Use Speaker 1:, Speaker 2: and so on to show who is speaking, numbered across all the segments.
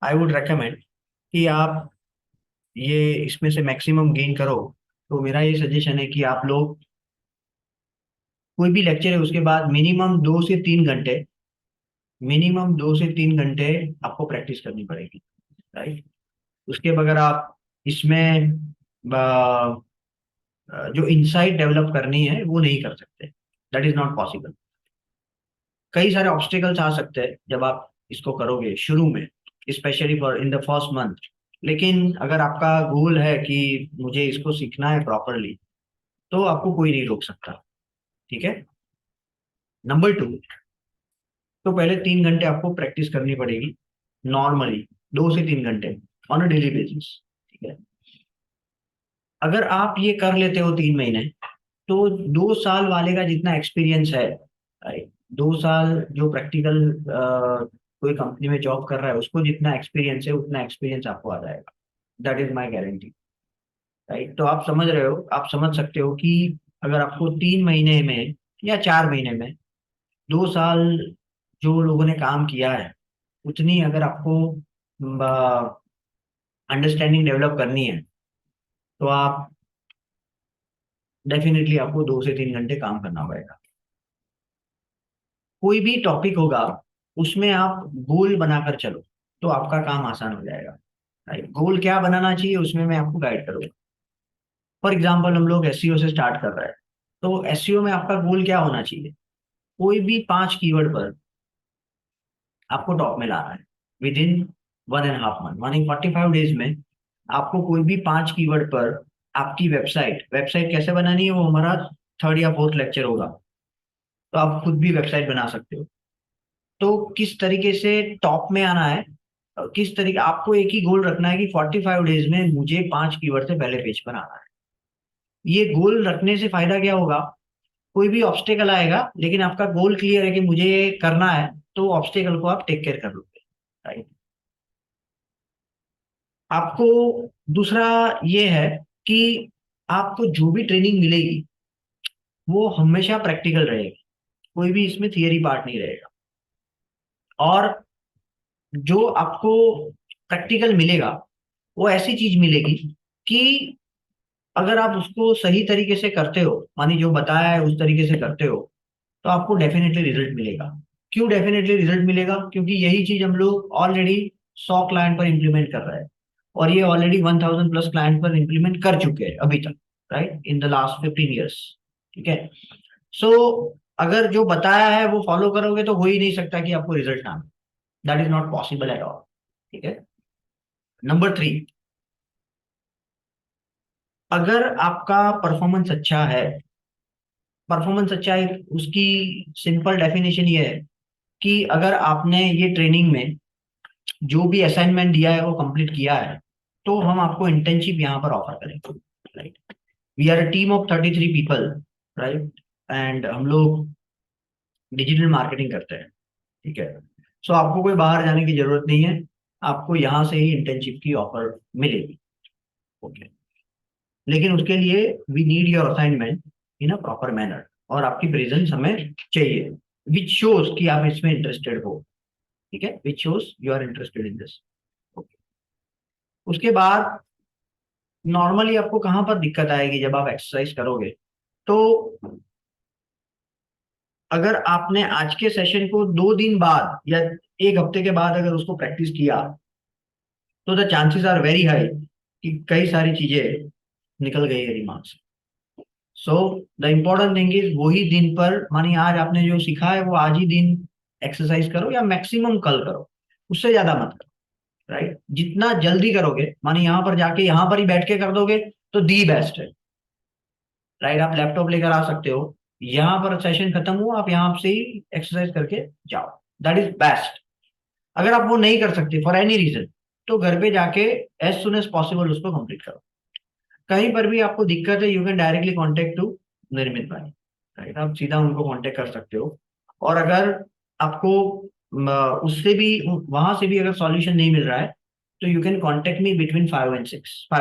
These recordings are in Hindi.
Speaker 1: आई वुड रेकमेंड कि आप ये इसमें से मैक्सिमम गेन करो। तो मेरा ये सजेशन है कि आप लोग कोई भी लेक्चर है उसके बाद मिनिमम 2 से 3 घंटे आपको प्रैक्टिस करनी पड़ेगी। राइट। उसके बगैर आप इसमें जो इंसाइट डेवलप करनी है वो नहीं कर सकते। That is not possible. कई सारे ऑब्स्टिकल्स आ सकते हैं जब आप इसको करोगे शुरू में, specially for in the first month. लेकिन अगर आपका गोल है कि मुझे इसको सीखना है प्रॉपरली, तो आपको कोई नहीं रोक सकता। ठीक है। नंबर 2, तो पहले 3 घंटे आपको प्रैक्टिस करनी पड़ेगी नॉर्मली, 2 से 3 घंटे ऑन अ डेली बेसिस। ठीक है। अगर आप ये कर लेते हो 3 महीने, तो 2 साल वाले का जितना एक्सपीरियंस है, right? 2 साल जो प्रैक्टिकल कोई कंपनी में जॉब कर रहा है उसको जितना एक्सपीरियंस है उतना एक्सपीरियंस आपको आ जाएगा। That is my guarantee. Right. तो आप समझ रहे हो, आप समझ सकते हो कि अगर आपको 3 महीने में या 4 महीने में 2 साल जो लोगों ने काम किया है उतनी अगर आपको अंडरस्टैंडिंग डेवलप करनी है, तो आप डेफिनेटली आपको 2 से 3 घंटे काम करना पड़ेगा। कोई भी टॉपिक होगा उसमें आप गोल बनाकर चलो तो आपका काम आसान हो जाएगा। राइट। गोल क्या बनाना चाहिए उसमें मैं आपको गाइड करूंगा। फॉर एग्जाम्पल हम लोग एसईओ से स्टार्ट कर रहे हैं, तो एसईओ में आपका गोल क्या होना चाहिए? कोई भी 5 कीवर्ड पर आपको टॉप में लाना है विद इन 1.5 मंथ, मानी 45 डेज में। आपको कोई भी 5 कीवर्ड पर आपकी वेबसाइट वेबसाइट कैसे बनानी है वो हमारा थर्ड या फोर्थ लेक्चर होगा। तो आप खुद भी वेबसाइट बना सकते हो। तो किस तरीके से टॉप में आना है, किस तरीके आपको एक ही गोल रखना है कि 45 डेज में मुझे 5 कीवर्ड से पहले पेज पर आना है। ये गोल रखने से फायदा क्या होगा? कोई भी ऑब्स्टेकल आएगा लेकिन आपका गोल क्लियर है कि मुझे ये करना है, तो ऑब्स्टेकल को आप टेक केयर कर लोगे। राइट। आपको दूसरा ये है कि आपको जो भी ट्रेनिंग मिलेगी वो हमेशा प्रैक्टिकल रहेगी। कोई भी इसमें थियरी पार्ट नहीं रहेगा। और जो आपको प्रैक्टिकल मिलेगा वो ऐसी चीज मिलेगी कि अगर आप उसको सही तरीके से करते हो, मानी जो बताया है उस तरीके से करते हो, तो आपको डेफिनेटली रिजल्ट मिलेगा। क्यों डेफिनेटली रिजल्ट मिलेगा? क्योंकि यही चीज हम लोग ऑलरेडी 100 क्लाइंट पर इंप्लीमेंट कर रहे हैं, और ये ऑलरेडी 1000+ क्लाइंट पर इंप्लीमेंट कर चुके हैं अभी तक, right, in the last 15 years. ठीक है। सो अगर जो बताया है वो फॉलो करोगे तो हो ही नहीं सकता कि आपको रिजल्ट ना मिले। That is not possible at all. ठीक है। नंबर 3, अगर आपका परफॉर्मेंस अच्छा है, परफॉर्मेंस अच्छा है उसकी सिंपल डेफिनेशन ये है कि अगर आपने ये ट्रेनिंग में जो भी असाइनमेंट दिया है वो कंप्लीट किया है, तो हम आपको इंटर्नशिप यहाँ पर ऑफर करेंगे। Right. We are a team of 33 people. Right. And हम लोग डिजिटल मार्केटिंग करते हैं। ठीक है। सो आपको कोई बाहर जाने की जरूरत नहीं है, आपको यहाँ से ही इंटर्नशिप की ऑफर मिलेगी। ओके। लेकिन उसके लिए we need your assignment in a proper manner, और आपकी प्रेजेंस हमें चाहिए विच शोज कि आप इसमें इंटरेस्टेड हो। ठीक है, which shows you are interested in this. उसके बाद नॉर्मली आपको कहाँ पर दिक्कत आएगी जब आप एक्सरसाइज करोगे? तो अगर आपने आज के सेशन को 2 दिन बाद या 1 हफ्ते के बाद अगर उसको प्रैक्टिस किया, तो the chances are very high कि कई सारी चीजें निकल गई है दिमाग से। So the important thing is वही दिन पर, मानी आज आपने जो सीखा है वो आज ही दिन एक्सरसाइज करो, या मैक्सिमम कल करो, उससे ज्यादा मत करो। राइट। जितना जल्दी करोगे, मानी यहाँ पर जाके यहाँ पर ही बैठ के कर दोगे तो दी बेस्ट है। राइट। आप लैपटॉप लेकर आ सकते हो, यहाँ पर सेशन खत्म हुआ आप यहाँ से ही एक्सरसाइज करके जाओ। That is best. अगर आप वो नहीं कर सकते फॉर एनी रीजन, तो घर पे जाके एज सुन एज पॉसिबल उसको कंप्लीट करो। कहीं पर भी आपको दिक्कत है, you can directly contact to Nirmit भाई। राइट। आप सीधा उनको कांटेक्ट कर सकते हो। और अगर आपको उससे भी, वहां से भी अगर सॉल्यूशन नहीं मिल रहा है, तो you can contact me between 5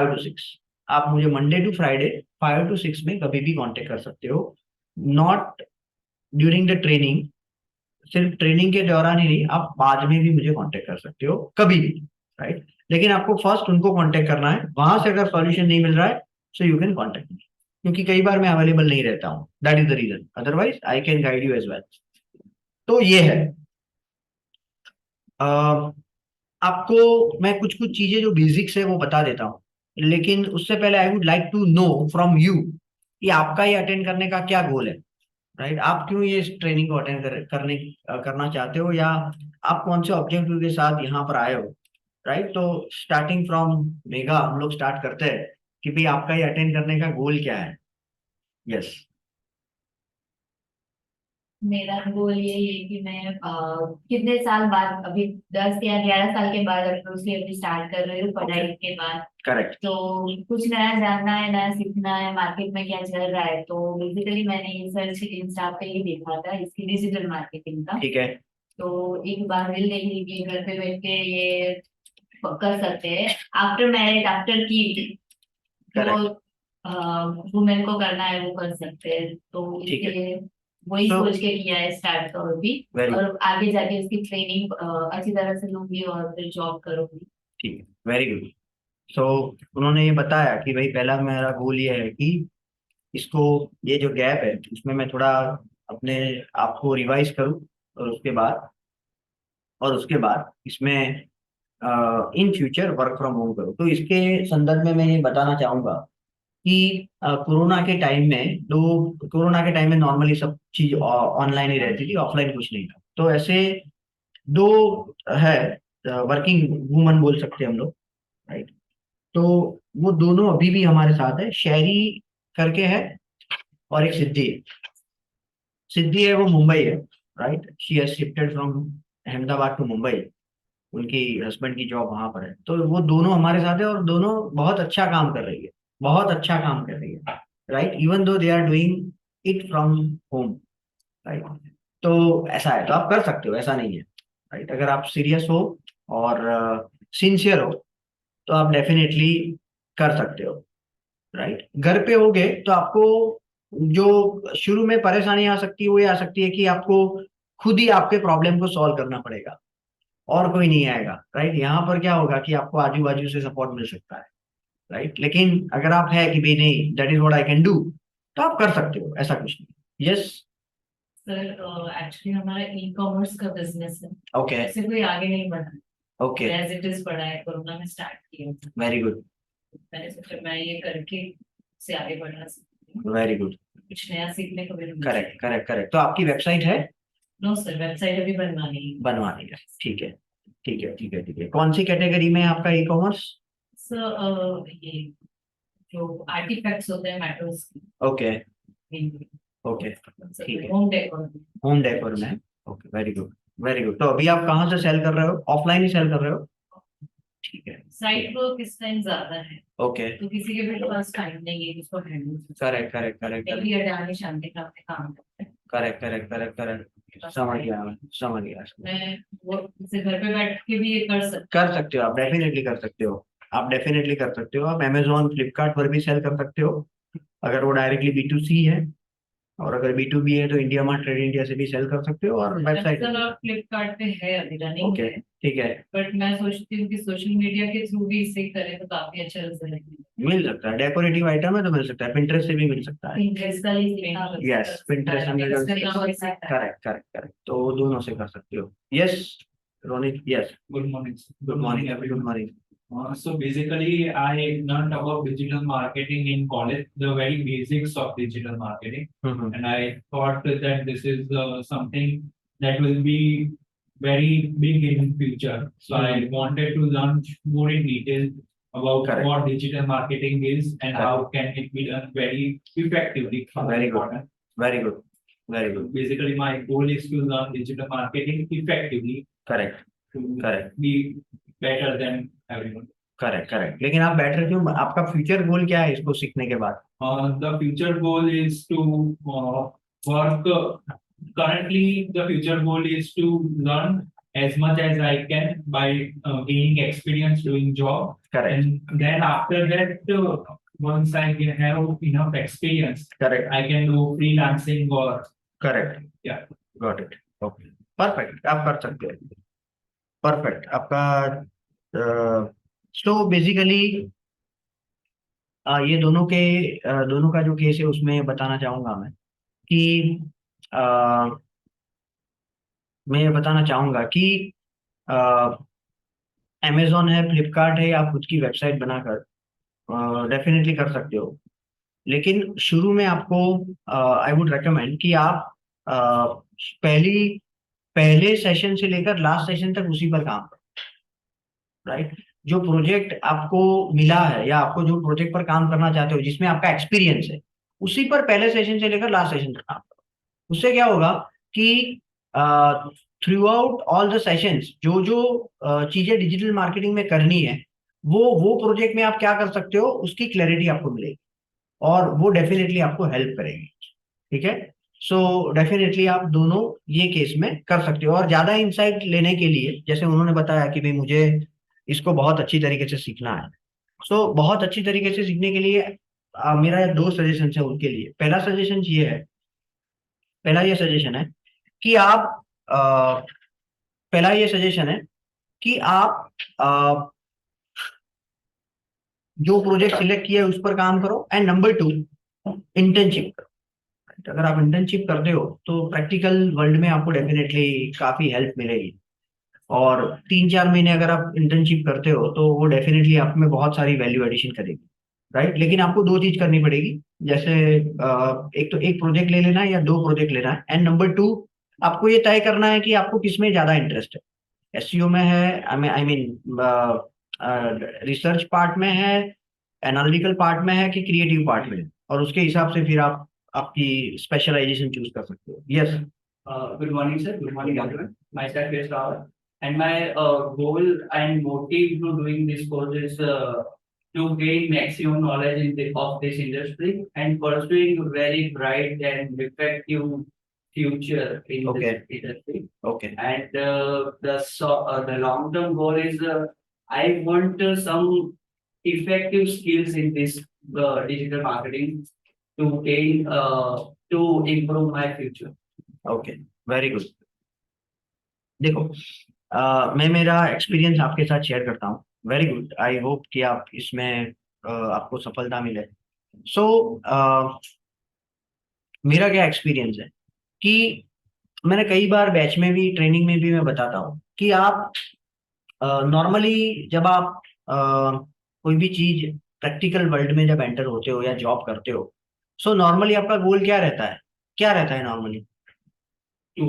Speaker 1: to 6। आप मुझे मंडे टू फ्राइडे 5 to 6 में कभी भी कांटेक्ट कर सकते हो। नॉट ड्यूरिंग द ट्रेनिंग, सिर्फ ट्रेनिंग के दौरान ही नहीं, आप बाद में भी मुझे कांटेक्ट कर सकते हो कभी भी। राइट। लेकिन आपको फर्स्ट उनको कांटेक्ट करना है, वहां से अगर सॉल्यूशन नहीं मिल रहा है so you can contact me, क्योंकि कई बार मैं अवेलेबल नहीं रहता हूँ, that is the reason, otherwise I can guide you as well. तो ये है। अ, आपको मैं कुछ कुछ चीजें जो बेसिक्स है वो बता देता हूँ, लेकिन उससे पहले I would like to know from you कि आपका ये अटेंड करने का क्या गोल है, राइट। आप क्यों ये ट्रेनिंग को अटेंड करना चाहते हो, या आप कौन से ऑब्जेक्टिव के साथ यहाँ पर आए हो, राइट। तो स्टार्टिंग फ्रॉम मेगा हम लोग स्टार्ट करते हैं कि भाई आपका ये अटेंड करने का गोल क्या है। यस।
Speaker 2: मेरा गोल यही है कि मैं कितने साल बाद, अभी 10 या 11 साल के बाद अप्रोचली अभी स्टार्ट कर रही हूँ
Speaker 1: ओके।
Speaker 2: पढ़ाई के बाद।
Speaker 1: करेक्ट।
Speaker 2: तो कुछ नया जानना है, नया सीखना है, मार्केट में क्या चल रहा है। तो बेसिकली मैंने ये सर्च इंस्टा पे ही देखा था इसकी डिजिटल मार्केटिंग का।
Speaker 1: ठीक है।
Speaker 2: तो एक बार दिल नहीं कि घर पे बैठ के ये कर सकते हैं आफ्टर मैरिज, आफ्टर की जो
Speaker 1: करेक्ट।
Speaker 2: वुमेन को करना है वो कर सकते हैं। तो
Speaker 1: ठीक है।
Speaker 2: इसलिए वही
Speaker 1: सो
Speaker 2: सोच के किया है स्टार्ट तो अभी।
Speaker 1: वेरी
Speaker 2: और आगे जाके उसकी ट्रेनिंग अच्छी तरह से लूंगी और फिर जॉब करूंगी।
Speaker 1: ठीक है, वेरी गुड। सो उन्होंने ये बताया कि भाई पहला मेरा गोल ये है कि इसको, ये जो गैप है उसमें मैं थोड़ा अपने आप को रिवाइज करूँ, और उसके बाद इसमें in future work from home करूँ। तो इसके संदर्भ में मैं ये बताना चाहूंगा कि कोरोना के टाइम में नॉर्मली सब चीज ऑनलाइन ही रहती थी, ऑफलाइन कुछ नहीं था। तो ऐसे दो है, वर्किंग वुमन बोल सकते हैं हम लोग, राइट। तो वो दोनों अभी भी हमारे साथ है, शहरी करके है, और एक सिद्धि है। सिद्धि है वो मुंबई है, right. She has shifted from Ahmedabad to Mumbai, उनकी हस्बैंड की जॉब वहां पर है। तो वो दोनों हमारे साथ है और दोनों बहुत अच्छा काम कर रही है, बहुत अच्छा काम कर रही है, right. Even though they are doing it from home, right. तो ऐसा है, तो आप कर सकते हो, ऐसा नहीं है, राइट। अगर आप सीरियस हो और सिंसियर हो तो आप डेफिनेटली कर सकते हो, राइट। घर पे होगे तो आपको जो शुरू में परेशानी आ सकती है वो ये आ सकती है कि आपको खुद ही आपके प्रॉब्लम को सॉल्व करना पड़ेगा, और कोई नहीं आएगा, राइट। यहाँ पर क्या होगा कि आपको आजू बाजू से सपोर्ट मिल सकता है, राइट। लेकिन अगर आप है कि भाई नहीं, that is what I can do, तो आप कर सकते हो, ऐसा कुछ नहीं। यस।
Speaker 2: सर एक्चुअली हमारा ई कॉमर्स का बिजनेस है।
Speaker 1: ओके।
Speaker 2: ऐसे कोई आगे नहीं बढ़ा,
Speaker 1: ओके।
Speaker 2: एज इट इज पढ़ा है, कोरोना में स्टार्ट किया था।
Speaker 1: Very good.
Speaker 2: मैंने सोचा मैं ये करके से आगे बढ़ना सकती हूँ,
Speaker 1: वेरी गुड।
Speaker 2: कुछ नया सीखने को भी मिल
Speaker 1: करेक्ट,
Speaker 2: जाए।
Speaker 1: Correct, correct. तो आपकी वेबसाइट है?
Speaker 2: नो सर, वेबसाइट अभी बनवानी है।
Speaker 1: बनवानी है, ठीक है, ठीक है, ठीक है, ठीक है। कौन सी कैटेगरी में है आपका ई कॉमर्स?
Speaker 2: सर ये जो आर्टिफैक्ट्स होते हैं मेटल्स
Speaker 1: ओके।
Speaker 2: की,
Speaker 1: ओके। ठीक है।
Speaker 2: Home decor.
Speaker 1: होम डेकोर में। Okay, very good. Very good. तो अभी आप कहाँ से सेल कर रहे हो, ऑफलाइन ही सेल कर रहे हो? ठीक है।
Speaker 2: साइट वर्क इस टाइम ज्यादा है,
Speaker 1: ओके।
Speaker 2: तो किसी के भी पास टाइम नहीं है जिसको handle.
Speaker 1: Correct, correct, correct, correct,
Speaker 2: daily Adani शांति का अपने काम करते हैं।
Speaker 1: Correct, correct, correct, correct. समझ गया मैं, समझ गया।
Speaker 2: मैं वो इसे घर पे बैठ के भी ये
Speaker 1: कर सकते हो, आप डेफिनेटली कर सकते हो। आप डेफिनेटली कर सकते हो, आप अमेजोन फ्लिपकार्ट पर भी सेल कर सकते हो, अगर वो डायरेक्टली B2C है। और अगर B2B है तो इंडिया मार्ट, ट्रेड इंडिया से भी सेल कर सकते हो, और वेबसाइट।
Speaker 2: अमेज़न और फ्लिपकार्ट पे है अभी रनिंग
Speaker 1: ओके।
Speaker 2: है।
Speaker 1: ठीक है।
Speaker 2: बट मैं सोचती हूँ कि सोशल मीडिया के थ्रू भी इसे करें तो काफी अच्छा रिजल्ट मिलेगा।
Speaker 1: मिल सकता है, डेकोरेटिव आइटम है तो मिल सकता है, पिंटरेस्ट से भी मिल सकता है।
Speaker 2: Pinterest का ही सीखा
Speaker 1: यस, पिंटरेस्ट
Speaker 2: Pinterest का
Speaker 1: में।
Speaker 2: काम हो सकता है।
Speaker 1: Correct, correct, correct. तो दोनों से कर सकते हो। Yes Ronit, yes.
Speaker 3: Good morning.
Speaker 1: Good morning, good
Speaker 3: Everyone.
Speaker 1: Morning.
Speaker 3: So basically, I learned about digital marketing in college, the very basics of digital marketing,
Speaker 1: hmm.
Speaker 3: and I thought that this is something that will be very big in future. So I wanted to learn more in detail about
Speaker 1: Correct.
Speaker 3: what digital marketing is and how can it be done very effectively.
Speaker 1: Very good. Very good, very good।
Speaker 3: Basically, my goal is to learn digital marketing effectively
Speaker 1: correct,
Speaker 3: to
Speaker 1: correct,
Speaker 3: be better than everyone.
Speaker 1: Correct, correct. लेकिन आप बेटर क्यों, आपका फ्यूचर गोल क्या है इसको सीखने के बाद?
Speaker 3: The future goal is to work. Currently, the future goal is to learn as much as I can by gaining experience doing job.
Speaker 1: Correct.
Speaker 3: And then after that, once I have enough experience,
Speaker 1: correct,
Speaker 3: I can do freelancing or
Speaker 1: correct,
Speaker 3: yeah.
Speaker 1: Got it. Okay, perfect, आप कर सकते हो। परफेक्ट। आपका सो बेसिकली ये दोनों का जो केस है उसमें बताना चाहूंगा मैं कि अ, मैं ये बताना चाहूंगा कि अमेजोन है, फ्लिपकार्ट है, आप खुद की वेबसाइट बनाकर डेफिनेटली कर सकते हो। लेकिन शुरू में आपको आई वुड रेकमेंड कि आप अ, पहली पहले सेशन से लेकर लास्ट सेशन तक उसी पर काम करो, राइट। जो प्रोजेक्ट आपको मिला है या आपको जो प्रोजेक्ट पर काम करना चाहते हो जिसमें आपका एक्सपीरियंस है, उसी पर पहले सेशन से लेकर लास्ट सेशन तक काम करो। उससे क्या होगा कि through out all the sessions जो जो चीजें डिजिटल मार्केटिंग में करनी है, वो प्रोजेक्ट में आप क्या कर सकते हो उसकी क्लैरिटी आपको मिलेगी, और वो डेफिनेटली आपको हेल्प करेगी। ठीक है। सो डेफिनेटली आप दोनों ये केस में कर सकते हो। और ज्यादा इंसाइट लेने के लिए, जैसे उन्होंने बताया कि भाई मुझे इसको बहुत अच्छी तरीके से सीखना है, सो बहुत अच्छी तरीके से सीखने के लिए मेरा दो सजेशन है उनके लिए। पहला ये सजेशन है कि आप अ, पहला ये सजेशन है कि आप जो प्रोजेक्ट सिलेक्ट किया है उस पर काम करो। एंड नंबर टू, इंटर्नशिप करो। अगर आप इंटर्नशिप करते हो तो प्रैक्टिकल वर्ल्ड में आपको डेफिनेटली काफी हेल्प मिलेगी। और 3-4 महीने अगर आप इंटर्नशिप करते हो तो वो डेफिनेटली आप में बहुत सारी वैल्यू एडिशन करेगी, राइट। लेकिन आपको दो चीज करनी पड़ेगी। जैसे एक तो एक प्रोजेक्ट ले लेना है या दो प्रोजेक्ट लेना है। एंड नंबर टू, आपको ये तय करना है कि आपको किस में ज्यादा इंटरेस्ट है। एसईओ में है, आई मीन रिसर्च पार्ट में है, एनालिटिकल पार्ट में है, कि क्रिएटिव पार्ट में है। और उसके हिसाब से फिर आप आपकी स्पेशलाइजेशन चूज कर सकते हो। Yes.
Speaker 4: Good morning, sir. Good morning, everyone. Myself is Rahul, and my goal and motive to doing this course is to gain maximum knowledge of this industry and pursuing very bright and effective future in
Speaker 1: Okay.
Speaker 4: this industry.
Speaker 1: Okay.
Speaker 4: And the long term goal is I want some effective skills in this digital marketing to gain to improve my future.
Speaker 1: Okay, very good. देखो, मैं मेरा एक्सपीरियंस आपके साथ शेयर करता हूँ। वेरी गुड, आई होप कि आप इसमें आपको सफलता मिले। सो मेरा क्या एक्सपीरियंस है कि मैंने कई बार बैच में भी, ट्रेनिंग में भी मैं बताता हूँ कि आप नॉर्मली जब आप कोई भी चीज प्रैक्टिकल वर्ल्ड में जब एंटर होते हो या जॉब करते हो, सो नॉर्मली आपका गोल क्या रहता है? क्या रहता है normally?
Speaker 4: To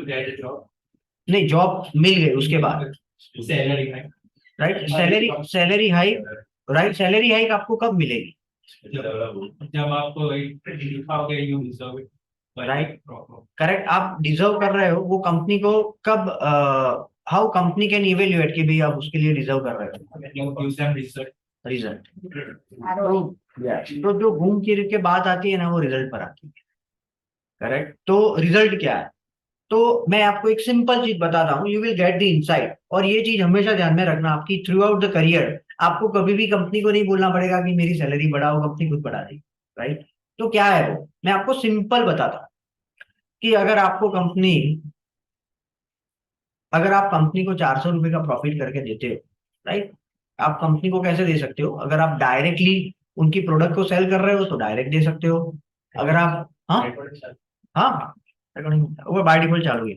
Speaker 4: get a job.
Speaker 1: नहीं, जॉब मिल गई उसके बाद,
Speaker 3: Salary hike.
Speaker 1: Right, salary hike. Right, salary hike आपको कब मिलेगी?
Speaker 3: जब आप दिखाओगे you deserve it.
Speaker 1: Right. Correct, आप डिजर्व कर रहे हो वो कंपनी को कब? हाउ कंपनी कैन इवेल्युएट कि भाई आप उसके लिए डिजर्व कर रहे हो?
Speaker 3: You give them research.
Speaker 1: Result.
Speaker 2: ROI.
Speaker 1: तो जो घूम फिर के बात आती है ना, वो रिजल्ट पर आती है। करेक्ट। तो रिजल्ट क्या है? तो मैं आपको एक सिंपल चीज बताता हूँ, you will get the insight. और ये चीज हमेशा ध्यान में रखना आपकी थ्रू आउट द करियर। आपको कभी भी कंपनी को नहीं बोलना पड़ेगा कि मेरी सैलरी बढ़ाओ, कंपनी खुद बढ़ा देगी, राइट। तो क्या है वो, मैं आपको सिंपल बताता हूँ कि अगर आप कंपनी को 400 रुपए का प्रॉफिट करके देते हो, राइट। आप कंपनी को कैसे दे सकते हो? अगर आप डायरेक्टली उनकी प्रोडक्ट को सेल कर रहे हो तो डायरेक्ट दे सकते हो। अगर आप, हाँ हाँ, recording वो बाय डिफॉल्ट चालू है।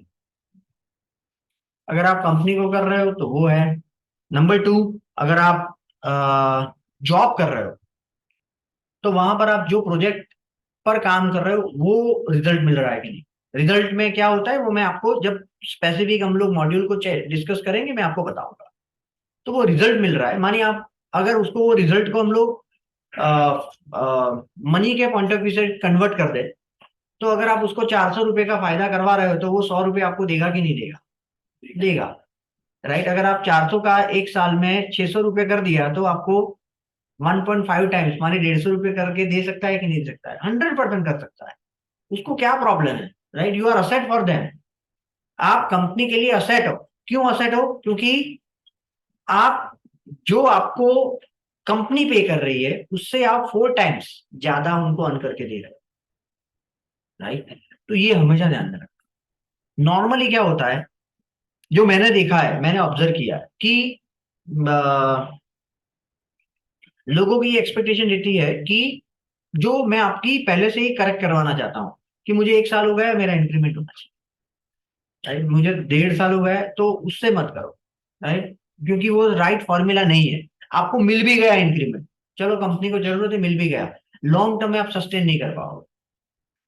Speaker 1: अगर आप कंपनी को कर रहे हो तो वो है। नंबर टू, अगर आप जॉब कर रहे हो तो वहां पर आप जो प्रोजेक्ट पर काम कर रहे हो वो रिजल्ट मिल रहा है कि नहीं। रिजल्ट में क्या होता है वो मैं आपको जब स्पेसिफिक हम लोग मॉड्यूल को डिस्कस करेंगे मैं आपको बताऊंगा। तो वो रिजल्ट मिल रहा है, मानिए आप अगर उसको, वो रिजल्ट को हम लोग मनी के पॉइंट ऑफ व्यू से कन्वर्ट कर दे, तो अगर आप उसको 400 रुपए का फायदा करवा रहे हो तो वो 100 रुपए आपको देगा कि नहीं देगा? देगा, राइट। अगर आप 400 का एक साल में 600 रुपए कर दिया तो आपको 1.5 टाइम्स माने 150 रुपए करके दे सकता है कि नहीं दे सकता है? 100% कर सकता है। उसको क्या प्रॉब्लम है, right. You are asset for them. आप कंपनी के लिए असेट हो। क्यों असेट हो? क्योंकि आप, जो आपको कंपनी पे कर रही है उससे आप 4 टाइम्स ज्यादा उनको अर्न करके दे रहे हो, राइट। तो ये हमेशा ध्यान में रखना। नॉर्मली क्या होता है, जो मैंने देखा है, मैंने ऑब्जर्व किया है कि लोगों की एक्सपेक्टेशन रहती है कि जो मैं आपकी पहले से ही करेक्ट करवाना चाहता हूँ कि मुझे 1 साल हो गया, मेरा इंक्रीमेंट होना चाहिए, राइट। मुझे 1.5 साल हो गया है, तो उससे मत करो, राइट, क्योंकि वो राइट फॉर्मूला नहीं है। आपको मिल भी गया इंक्रीमेंट, चलो कंपनी को जरूरत है, मिल भी गया, लॉन्ग टर्म में आप सस्टेन नहीं कर पाओगे।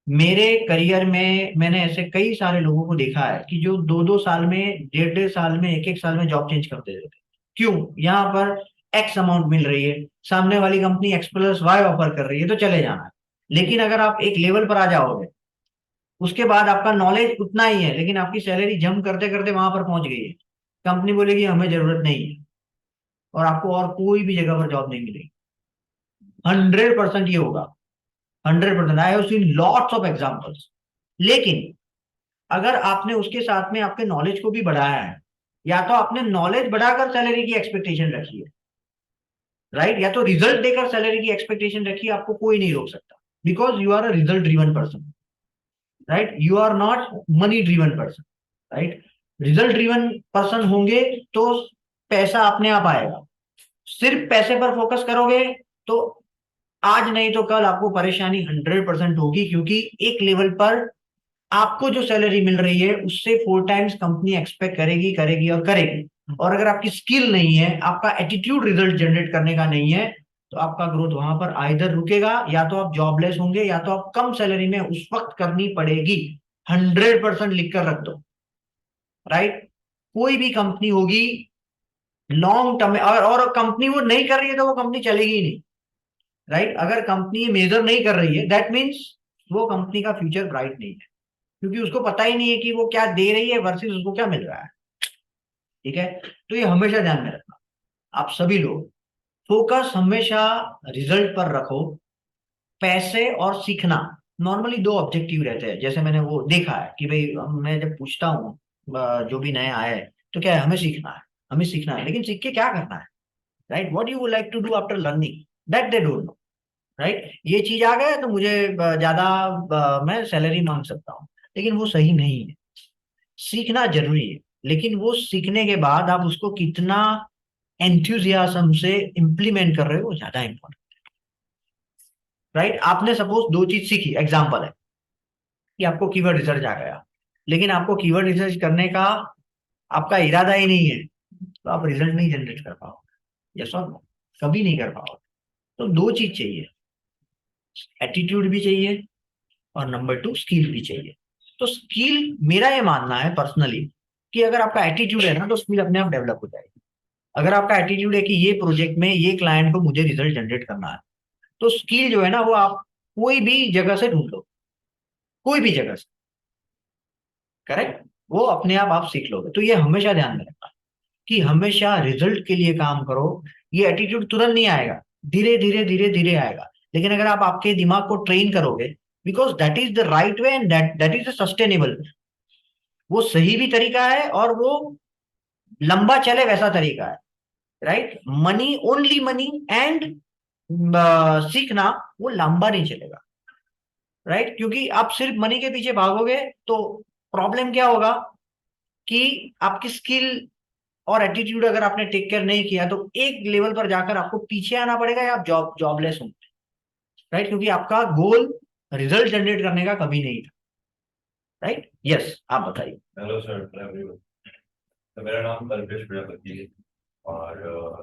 Speaker 1: मेरे करियर में मैंने ऐसे कई सारे लोगों को देखा है कि जो 2-2 साल में, 1.5-1.5 साल में, 1-1 साल में जॉब चेंज करते रहते। क्यों? यहाँ पर एक्स अमाउंट मिल रही है, सामने वाली कंपनी X+Y ऑफर कर रही है, तो चले जाना है। लेकिन अगर आप एक लेवल पर आ जाओगे, उसके बाद आपका नॉलेज उतना ही है, लेकिन आपकी सैलरी जंप करते करते वहां पर पहुंच गई है, कंपनी बोलेगी हमें जरूरत नहीं है, और आपको और कोई भी जगह पर जॉब नहीं मिलेगी। 100% ये होगा, 100%। I have seen lots of examples. लेकिन अगर आपने उसके साथ में आपके नॉलेज को भी बढ़ाया है, या तो आपने नॉलेज बढ़ाकर सैलरी की एक्सपेक्टेशन रखी है, राइट, या तो रिजल्ट देकर सैलरी की एक्सपेक्टेशन रखी है, आपको कोई नहीं रोक सकता, because you are a result driven person, right, you are not money driven person, right. Result driven person होंगे तो पैसा अपने आप आएगा। सिर्फ पैसे पर फोकस करोगे तो आज नहीं तो कल आपको परेशानी 100% होगी, क्योंकि एक लेवल पर आपको जो सैलरी मिल रही है उससे 4 टाइम्स कंपनी एक्सपेक्ट करेगी, करेगी और करेगी। और अगर आपकी स्किल नहीं है, आपका एटीट्यूड रिजल्ट जनरेट करने का नहीं है, तो आपका ग्रोथ वहां पर आइदर रुकेगा, या तो आप जॉबलेस होंगे, या तो आप कम सैलरी में उस वक्त करनी पड़ेगी। 100% लिख कर रख दो, राइट। कोई भी कंपनी होगी लॉन्ग टर्म में, और कंपनी वो नहीं कर रही है तो वो कंपनी चलेगी ही नहीं, राइट। अगर कंपनी मेजर नहीं कर रही है, दैट मीन्स वो कंपनी का फ्यूचर ब्राइट नहीं है, क्योंकि उसको पता ही नहीं है कि वो क्या दे रही है वर्सेस उसको क्या मिल रहा है, ठीक है। तो ये हमेशा ध्यान में रखना, आप सभी लोग फोकस हमेशा रिजल्ट पर रखो। पैसे और सीखना, नॉर्मली 2 ऑब्जेक्टिव रहते हैं, जैसे मैंने वो देखा है कि भाई मैं जब पूछता हूँ जो भी नया आया है, तो क्या है, हमें सीखना है, हमें सीखना है, लेकिन सीख के क्या करना है, right, what you would like to do after learning, that they don't know, right. ये चीज आ गया तो मुझे ज्यादा मैं सैलरी मांग सकता हूँ, लेकिन वो सही नहीं है। सीखना जरूरी है, लेकिन वो सीखने के बाद आप उसको कितना एंथुजियाज्म से इम्प्लीमेंट कर रहे हो, वो ज्यादा इंपॉर्टेंट, राइट। आपने सपोज 2 चीज सीखी, एग्जाम्पल है कि आपको कीवर्ड रिसर्च आ गया, लेकिन आपको कीवर्ड रिसर्च करने का आपका इरादा ही नहीं है, तो आप रिजल्ट नहीं जनरेट कर पाओगे, यस और नो, कभी नहीं कर पाओगे। तो 2 चीज चाहिए, एटीट्यूड भी चाहिए, और नंबर 2 स्किल भी चाहिए। तो स्किल, मेरा ये मानना है पर्सनली कि अगर आपका एटीट्यूड है ना, तो स्किल अपने आप डेवलप हो जाएगी। अगर आपका एटीट्यूड है कि ये प्रोजेक्ट में ये क्लाइंट को मुझे रिजल्ट जनरेट करना है, तो स्किल जो है ना वो आप कोई भी जगह से ढूंढ लो, कोई भी जगह से, करेक्ट, वो अपने आप सीख लोगे। तो ये हमेशा ध्यान में रखना कि हमेशा रिजल्ट के लिए काम करो। ये एटीट्यूड तुरंत नहीं आएगा, धीरे धीरे धीरे धीरे आएगा, लेकिन अगर आप आपके दिमाग को ट्रेन करोगे, because that is the right way and that is the sustainable, वो सही भी तरीका है और वो लंबा चले वैसा तरीका है, right. Money, only money and सीखना वो लंबा नहीं चलेगा, राइट, क्योंकि आप सिर्फ मनी के पीछे भागोगे तो प्रॉब्लम क्या होगा कि आपकी स्किल और एटीट्यूड अगर आपने टेक केयर नहीं किया, तो एक लेवल पर जाकर आपको पीछे आना पड़ेगा, या आप जॉबलेस होंगे, राइट, क्योंकि आपका गोल रिजल्ट जनरेट करने का कभी नहीं था, राइट। यस, आप बताइए।
Speaker 5: Hello sir, everyone. तो मेरा नाम कल्पेश प्रजापति है, और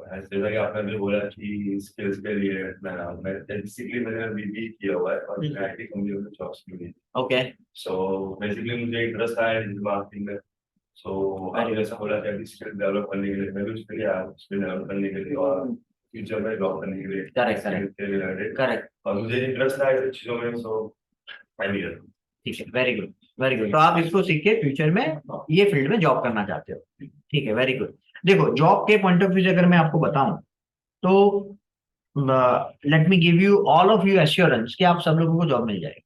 Speaker 5: जैसा कि आपने अभी बोला कि स्किल्स के लिए मैं बेसिकली मैंने बीबी किया हुआ है और मैं आईटी कंपनी में जॉब्स की हुई।
Speaker 1: ओके,
Speaker 5: सो बेसिकली मुझे इंटरेस्ट आया डिजिटल मार्केटिंग में। सो आपने जैसा बोला कि स्किल डेवलप करने के लिए मैं भी उसके लिए आया, स्किल डेवलप करने के लिए और फ्यूचर में जॉब करने के लिए,
Speaker 1: करेक्ट, करेक्ट,
Speaker 5: और मुझे इंटरेस्ट आया इन चीजों में। सो फाइनली
Speaker 1: ठीक है, वेरी गुड, वेरी गुड। तो आप इसको सीख के फ्यूचर में ये फील्ड में जॉब करना चाहते हो, ठीक है, वेरी गुड। देखो, जॉब के पॉइंट ऑफ व्यू से अगर मैं आपको बताऊं, तो let me give you all of you assurance कि आप सब लोगों को जॉब मिल जाएगी,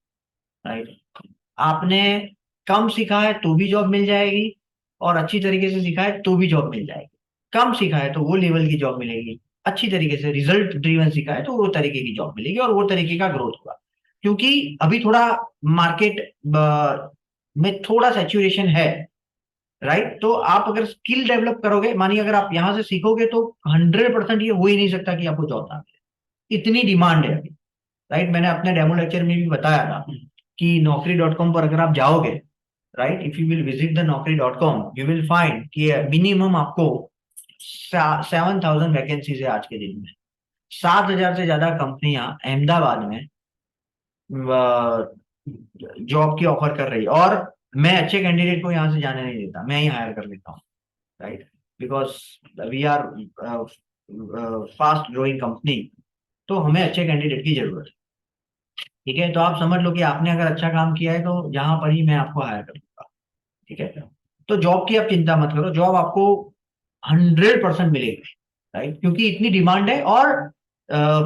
Speaker 1: राइट। आपने कम सीखा है तो भी जॉब मिल जाएगी, और अच्छी तरीके से सीखा है तो भी जॉब मिल जाएगी। कम सीखा है तो वो लेवल की जॉब मिलेगी, अच्छी तरीके से रिजल्ट ड्रिवन सीखा है तो वो तरीके की जॉब मिलेगी, और वो तरीके का ग्रोथ होगा। क्योंकि अभी थोड़ा मार्केट में थोड़ा सैचुरेशन है, राइट। तो आप अगर स्किल डेवलप करोगे, मानिए अगर आप यहाँ से सीखोगे तो 100% ये हो ही नहीं सकता कि आपको जॉब ना मिले, इतनी डिमांड है अभी। राइट, मैंने अपने डेमो लेक्चर में भी बताया था कि naukri.com पर अगर आप जाओगे, right, if you will visit the naukri.com you will find कि मिनिमम आपको 7,000 वैकेंसीज है आज के दिन में। 7,000 से ज्यादा कंपनियां अहमदाबाद में जॉब की ऑफर कर रही है, और मैं अच्छे कैंडिडेट को यहाँ से जाने नहीं देता, मैं ही हायर कर लेता हूँ, right, because we are fast growing company, तो हमें अच्छे कैंडिडेट की जरूरत है। ठीक है, तो आप समझ लो कि आपने अगर अच्छा काम किया है तो यहाँ पर ही मैं आपको हायर कर दूंगा। ठीक है, तो जॉब की आप चिंता मत करो, जॉब आपको 100% मिलेगी, राइट, क्योंकि इतनी डिमांड है, और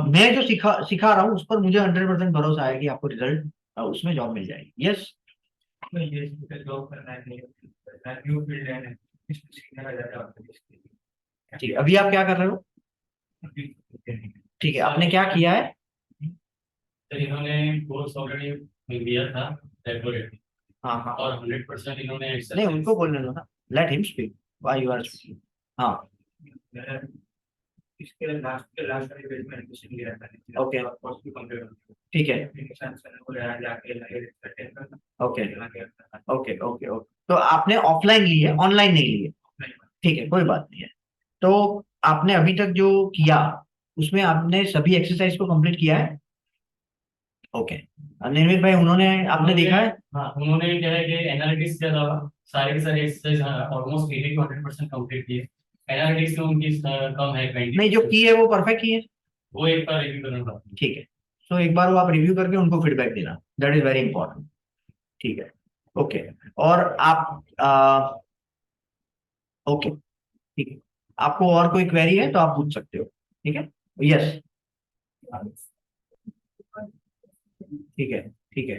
Speaker 1: मैं जो सिखा रहा हूँ उस पर मुझे 100% भरोसा है कि आपको रिजल्ट उसमें जॉब मिल जाएगी। यस,
Speaker 3: ये जॉब करना है, न्यू फील्ड है, इसमें सीखना ज़्यादा होता है इसके लिए।
Speaker 1: ठीक है, अभी आप क्या कर रहे हो? ठीक है, आपने क्या किया है?
Speaker 6: तो इन्होंने कोर्स ऑलरेडी लिया था रेगुलर,
Speaker 1: हाँ हाँ,
Speaker 6: और 100% इन्होंने
Speaker 1: नहीं उनको बोलने दो ना, let him speak why you are speaking. हाँ,
Speaker 3: इसके लास्ट वाले पेज में एडमिशन लिया था,
Speaker 1: Okay.
Speaker 3: कोर्स भी कंप्लीट हो गया,
Speaker 1: ठीक है,
Speaker 3: एडमिशन हो गया, जाके अटेंड करना,
Speaker 1: ओके
Speaker 3: आगे
Speaker 1: ओके ओके ओके। तो आपने ऑफलाइन ली है, ऑनलाइन नहीं ली है? ठीक है, कोई बात नहीं है। तो आपने अभी तक जो किया उसमें आपने सभी एक्सरसाइज को कंप्लीट किया है? ओके, निर्मित भाई उन्होंने, आपने देखा है?
Speaker 6: हाँ, उन्होंने क्या है कि एनालिटिक्स के अलावा सारे के सारे एक्सरसाइज ऑलमोस्ट 80 to 100% कंप्लीट किए। एनालिटिक्स में उनकी कम है 20।
Speaker 1: नहीं, जो की है वो परफेक्ट की है?
Speaker 6: वो एक बार रिव्यू करना था।
Speaker 1: ठीक है, तो एक बार वो आप रिव्यू करके उनको फीडबैक देना, दैट इज वेरी इंपॉर्टेंट। ठीक है, ओके। और आप ओके, ठीक है, आपको और कोई क्वेरी है तो आप पूछ सकते हो। ठीक है, यस, ठीक है, ठीक है,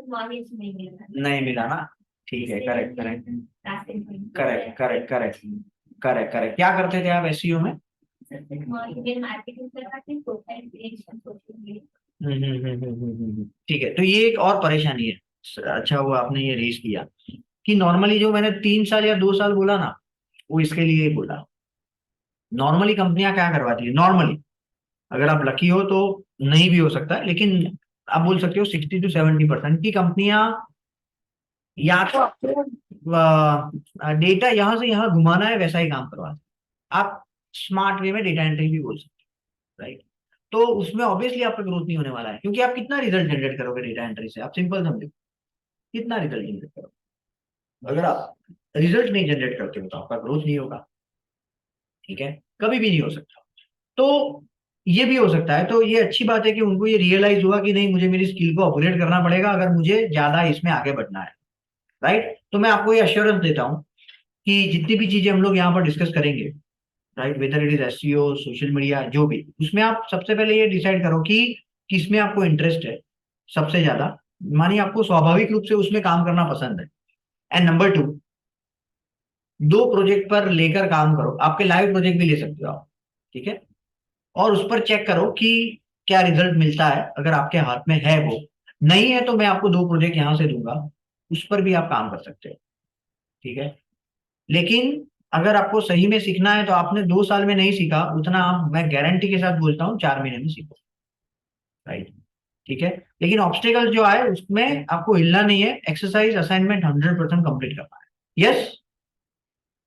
Speaker 2: नॉलेज नहीं मिलता,
Speaker 1: नहीं मिला ना? ठीक है, करेक्ट करेक्ट
Speaker 2: रास्ते में
Speaker 1: correct correct correct correct correct. क्या करते थे आप एसईओ में?
Speaker 2: ईमेल मार्केटिंग करवाते हैं, प्रोफाइल क्रिएशन, सोशल मीडिया।
Speaker 1: ठीक है, तो ये एक और परेशानी है। अच्छा हुआ आपने ये रेज किया कि नॉर्मली जो मैंने 3 साल या 2 साल बोला ना, वो इसके लिए ही बोला। नॉर्मली कंपनियां क्या करवाती है, नॉर्मली अगर आप लकी हो तो नहीं भी हो सकता है, लेकिन आप बोल सकते हो 60 to 70% की कंपनियां या तो आपको डेटा यहाँ से यहाँ घुमाना है वैसा ही काम करवाते हैं। आप स्मार्ट वे में डेटा एंट्री भी बोल सकते हो, राइट। तो उसमें ऑब्वियसली आपका ग्रोथ नहीं होने वाला है, क्योंकि आप कितना रिजल्ट जनरेट करोगे डेटा एंट्री से? आप सिंपल समझो, कितना रिजल्ट जनरेट करोगे? अगर आप रिजल्ट नहीं जनरेट करते हो तो आपका ग्रोथ नहीं होगा। ठीक है, कभी भी नहीं हो सकता। तो ये भी हो सकता है, तो ये अच्छी बात है कि उनको ये रियलाइज हुआ कि नहीं, मुझे मेरी स्किल को अपग्रेड करना पड़ेगा अगर मुझे ज्यादा इसमें आगे बढ़ना है, राइट। तो मैं आपको ये अश्योरेंस देता हूँ कि जितनी भी चीजें हम लोग यहाँ पर डिस्कस करेंगे, right, whether it is SEO, social media, जो भी, उसमें आप सबसे पहले ये डिसाइड करो कि किसमें आपको इंटरेस्ट है सबसे ज्यादा। मानिए आपको स्वाभाविक रूप से उसमें काम करना पसंद है, एंड नंबर 2, 2 प्रोजेक्ट पर लेकर काम करो। आपके लाइव प्रोजेक्ट भी ले सकते हो आप, ठीक है, और उस पर चेक करो कि क्या रिजल्ट मिलता है। अगर आपके हाथ में है, वो नहीं है तो मैं आपको 2 प्रोजेक्ट यहां से दूंगा, उस पर भी आप काम कर सकते हो। ठीक है, लेकिन अगर आपको सही में सीखना है तो आपने 2 साल में नहीं सीखा उतना, आप, मैं गारंटी के साथ बोलता हूँ 4 महीने में सीखो, राइट। ठीक है, लेकिन ऑब्स्टेकल जो आए उसमें आपको हिलना नहीं है, एक्सरसाइज असाइनमेंट 100% कंप्लीट करना है। Yes,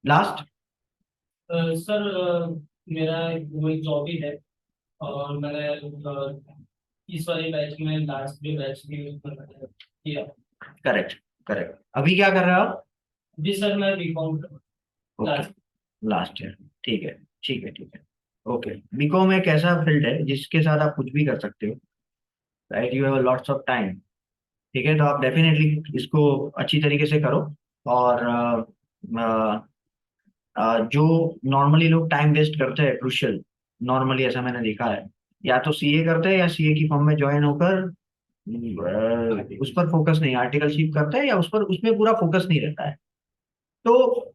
Speaker 1: last.
Speaker 6: सर, मेरा वही जॉब ही है, और मैंने इस वाले बैच में लास्ट भी बैच भी किया।
Speaker 1: करेक्ट करेक्ट, अभी क्या कर रहे हो आप?
Speaker 6: जी सर, मैं बीकॉम
Speaker 1: ओके, लास्ट ईयर, ठीक है ठीक है ठीक है, ओके। बीकॉम एक ऐसा फील्ड है जिसके साथ आप कुछ भी कर सकते हो, right, you have lots of time. ठीक है, तो आप डेफिनेटली इसको अच्छी तरीके से करो। और जो नॉर्मली लोग टाइम वेस्ट करते हैं क्रुशियल, नॉर्मली ऐसा मैंने देखा है, या तो सीए करते हैं या सीए की फर्म में ज्वाइन होकर उस पर फोकस नहीं, आर्टिकलशिप करते हैं या उस पर, उसमें पूरा फोकस नहीं रहता है। तो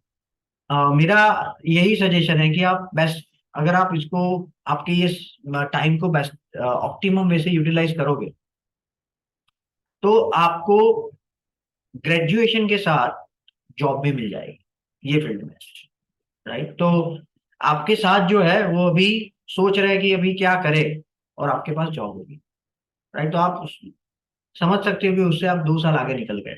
Speaker 1: मेरा यही सजेशन है कि आप बेस्ट, अगर आप इसको, आपके ये टाइम को बेस्ट ऑप्टिमम वे से यूटिलाइज करोगे, तो आपको ग्रेजुएशन के साथ जॉब भी मिल जाएगी ये फील्ड में, राइट। तो आपके साथ जो है वो अभी सोच रहे हैं कि अभी क्या करे, और आपके पास जॉब होगी, राइट। तो आप समझ सकते हो कि उससे आप 2 साल आगे निकल गए,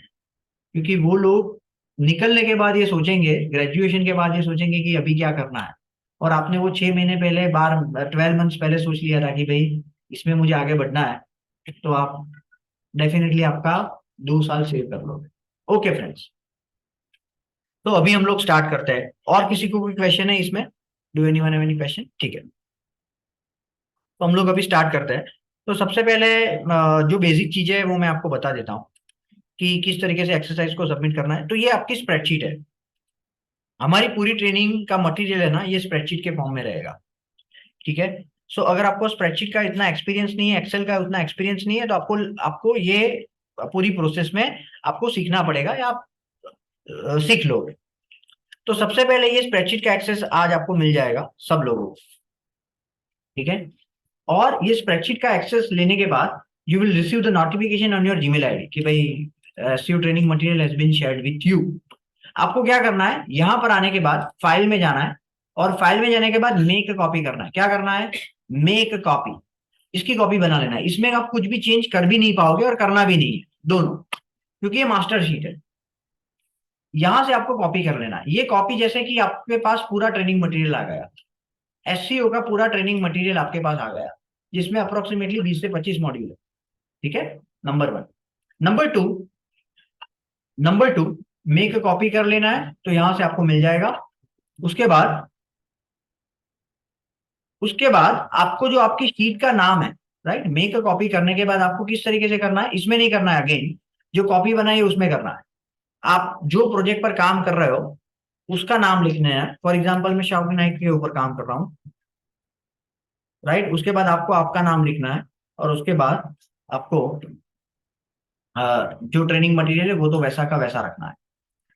Speaker 1: क्योंकि वो लोग निकलने के बाद ये सोचेंगे, ग्रेजुएशन के बाद ये सोचेंगे कि अभी क्या करना है, और आपने वो 6 महीने पहले 12 मंथ्स पहले सोच लिया था कि भाई इसमें मुझे आगे बढ़ना है, तो आप डेफिनेटली आपका 2 साल सेव कर लोगे। ओके फ्रेंड्स, तो अभी हम लोग स्टार्ट करते हैं। और किसी को कोई क्वेश्चन है इसमें? Do anyone have any question? ठीक है, तो हम लोग अभी स्टार्ट करते हैं। तो सबसे पहले जो बेसिक चीजें है वो मैं आपको बता देता हूँ कि किस तरीके से एक्सरसाइज को सबमिट करना है। तो ये आपकी स्प्रेडशीट है, हमारी पूरी ट्रेनिंग का मटेरियल है ना, ये स्प्रेडशीट के फॉर्म में रहेगा, ठीक है। सो अगर आपको स्प्रेडशीट का इतना एक्सपीरियंस नहीं है, एक्सेल का उतना एक्सपीरियंस नहीं है, तो आपको आपको ये पूरी प्रोसेस में आपको सीखना पड़ेगा, या आप सीख लोगे। तो सबसे पहले ये स्प्रेडशीट का एक्सेस आज आपको मिल जाएगा सब लोगों को, ठीक है। और ये स्प्रेडशीट का एक्सेस लेने के बाद you will receive the notification on your Gmail ID कि भाई SEO training material has been shared with you. आपको क्या करना है, यहां पर आने के बाद फाइल में जाना है, और फाइल में जाने के बाद मेक कॉपी करना है। क्या करना है? मेक कॉपी, इसकी कॉपी बना लेना है। इसमें आप कुछ भी चेंज कर भी नहीं पाओगे और करना भी नहीं है, दोनों, क्योंकि ये मास्टर शीट है। यहां से आपको कॉपी कर लेना है। ये कॉपी जैसे कि आपके पास पूरा ट्रेनिंग मटेरियल आ गया, एससीओ का पूरा ट्रेनिंग मटेरियल आपके पास आ गया, जिसमें अप्रोक्सीमेटली 20 से 25 मॉड्यूल है, ठीक है। Number 1। Number two make copy कर लेना है, तो यहां से आपको मिल जाएगा। उसके बाद आपको जो आपकी शीट का नाम है, राइट, मेक कॉपी करने के बाद आपको किस तरीके से करना है, इसमें नहीं करना है, अगेन जो कॉपी बनाई है उसमें करना है। आप जो प्रोजेक्ट पर काम कर रहे हो उसका नाम लिखना है। फॉर एग्जाम्पल मैं शाओकी नाइक के ऊपर काम कर रहा हूँ, राइट। उसके बाद आपको आपका नाम लिखना है, और उसके बाद आपको जो ट्रेनिंग मटेरियल है वो तो वैसा का वैसा रखना है।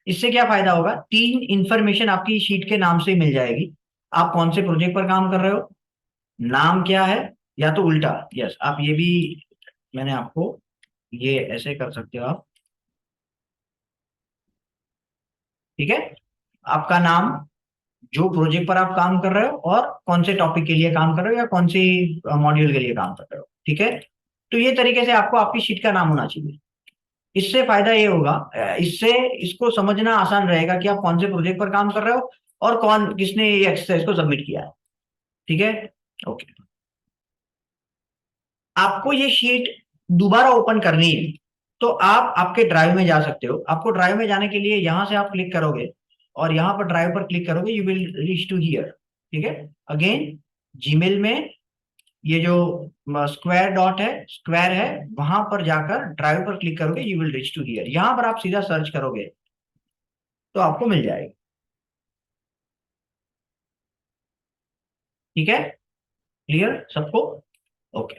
Speaker 1: इससे क्या फायदा होगा, 3 इंफॉर्मेशन आपकी शीट के नाम से ही मिल जाएगी। आप कौन से प्रोजेक्ट पर काम कर रहे हो, नाम क्या है, या तो उल्टा, यस आप ये भी, मैंने आपको ये ऐसे कर सकते हो आप, ठीक है। आपका नाम, जो प्रोजेक्ट पर आप काम कर रहे हो, और कौन से टॉपिक के लिए काम कर रहे हो, या कौन सी मॉड्यूल के लिए काम कर रहे हो, ठीक है। तो ये तरीके से आपको आपकी शीट का नाम होना चाहिए। इससे फायदा ये होगा, इससे इसको समझना आसान रहेगा कि आप कौन से प्रोजेक्ट पर काम कर रहे हो, और कौन किसने ये एक्सरसाइज को सबमिट किया है, ठीक है। ओके, आपको ये शीट दोबारा ओपन करनी है, तो आप आपके ड्राइव में जा सकते हो। आपको ड्राइव में जाने के लिए यहां से आप क्लिक करोगे, और यहां पर ड्राइव पर क्लिक करोगे, you will reach to here, ठीक है। अगेन जीमेल में ये जो स्क्वायर डॉट है, स्क्वायर है, वहां पर जाकर ड्राइव पर क्लिक करोगे, you will reach to here. यहां पर आप सीधा सर्च करोगे तो आपको मिल जाएगी, ठीक है। क्लियर सबको? ओके।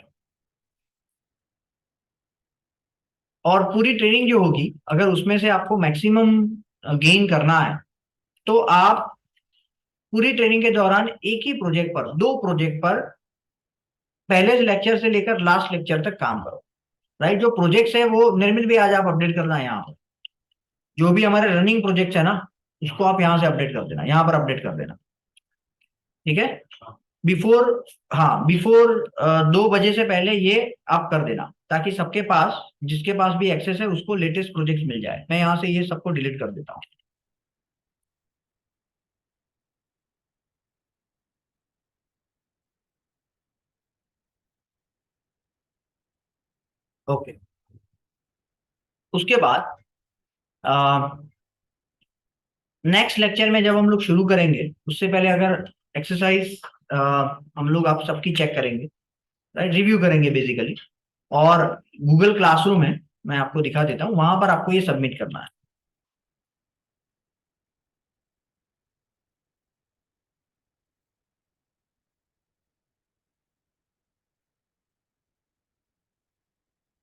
Speaker 1: और पूरी ट्रेनिंग जो होगी, अगर उसमें से आपको मैक्सिमम गेन करना है, तो आप पूरी ट्रेनिंग के दौरान एक ही प्रोजेक्ट पर, 2 प्रोजेक्ट पर पहले लेक्चर से लेकर लास्ट लेक्चर तक काम करो, राइट। जो प्रोजेक्ट्स है वो निर्मित भी आज आप अपडेट करना है यहाँ पर, जो भी हमारे रनिंग प्रोजेक्ट्स है ना, उसको आप यहाँ से अपडेट कर देना, यहाँ पर अपडेट कर देना, ठीक है। बिफोर, हाँ बिफोर 2 बजे से पहले ये आप कर देना, ताकि सबके पास, जिसके पास भी एक्सेस है उसको लेटेस्ट प्रोजेक्ट मिल जाए। मैं यहाँ से ये सबको डिलीट कर देता हूँ। ओके, उसके बाद नेक्स्ट लेक्चर में जब हम लोग शुरू करेंगे, उससे पहले अगर एक्सरसाइज हम लोग आप सबकी चेक करेंगे, राइट, रिव्यू करेंगे बेसिकली। और गूगल क्लासरूम है, मैं आपको दिखा देता हूँ, वहां पर आपको ये सबमिट करना है,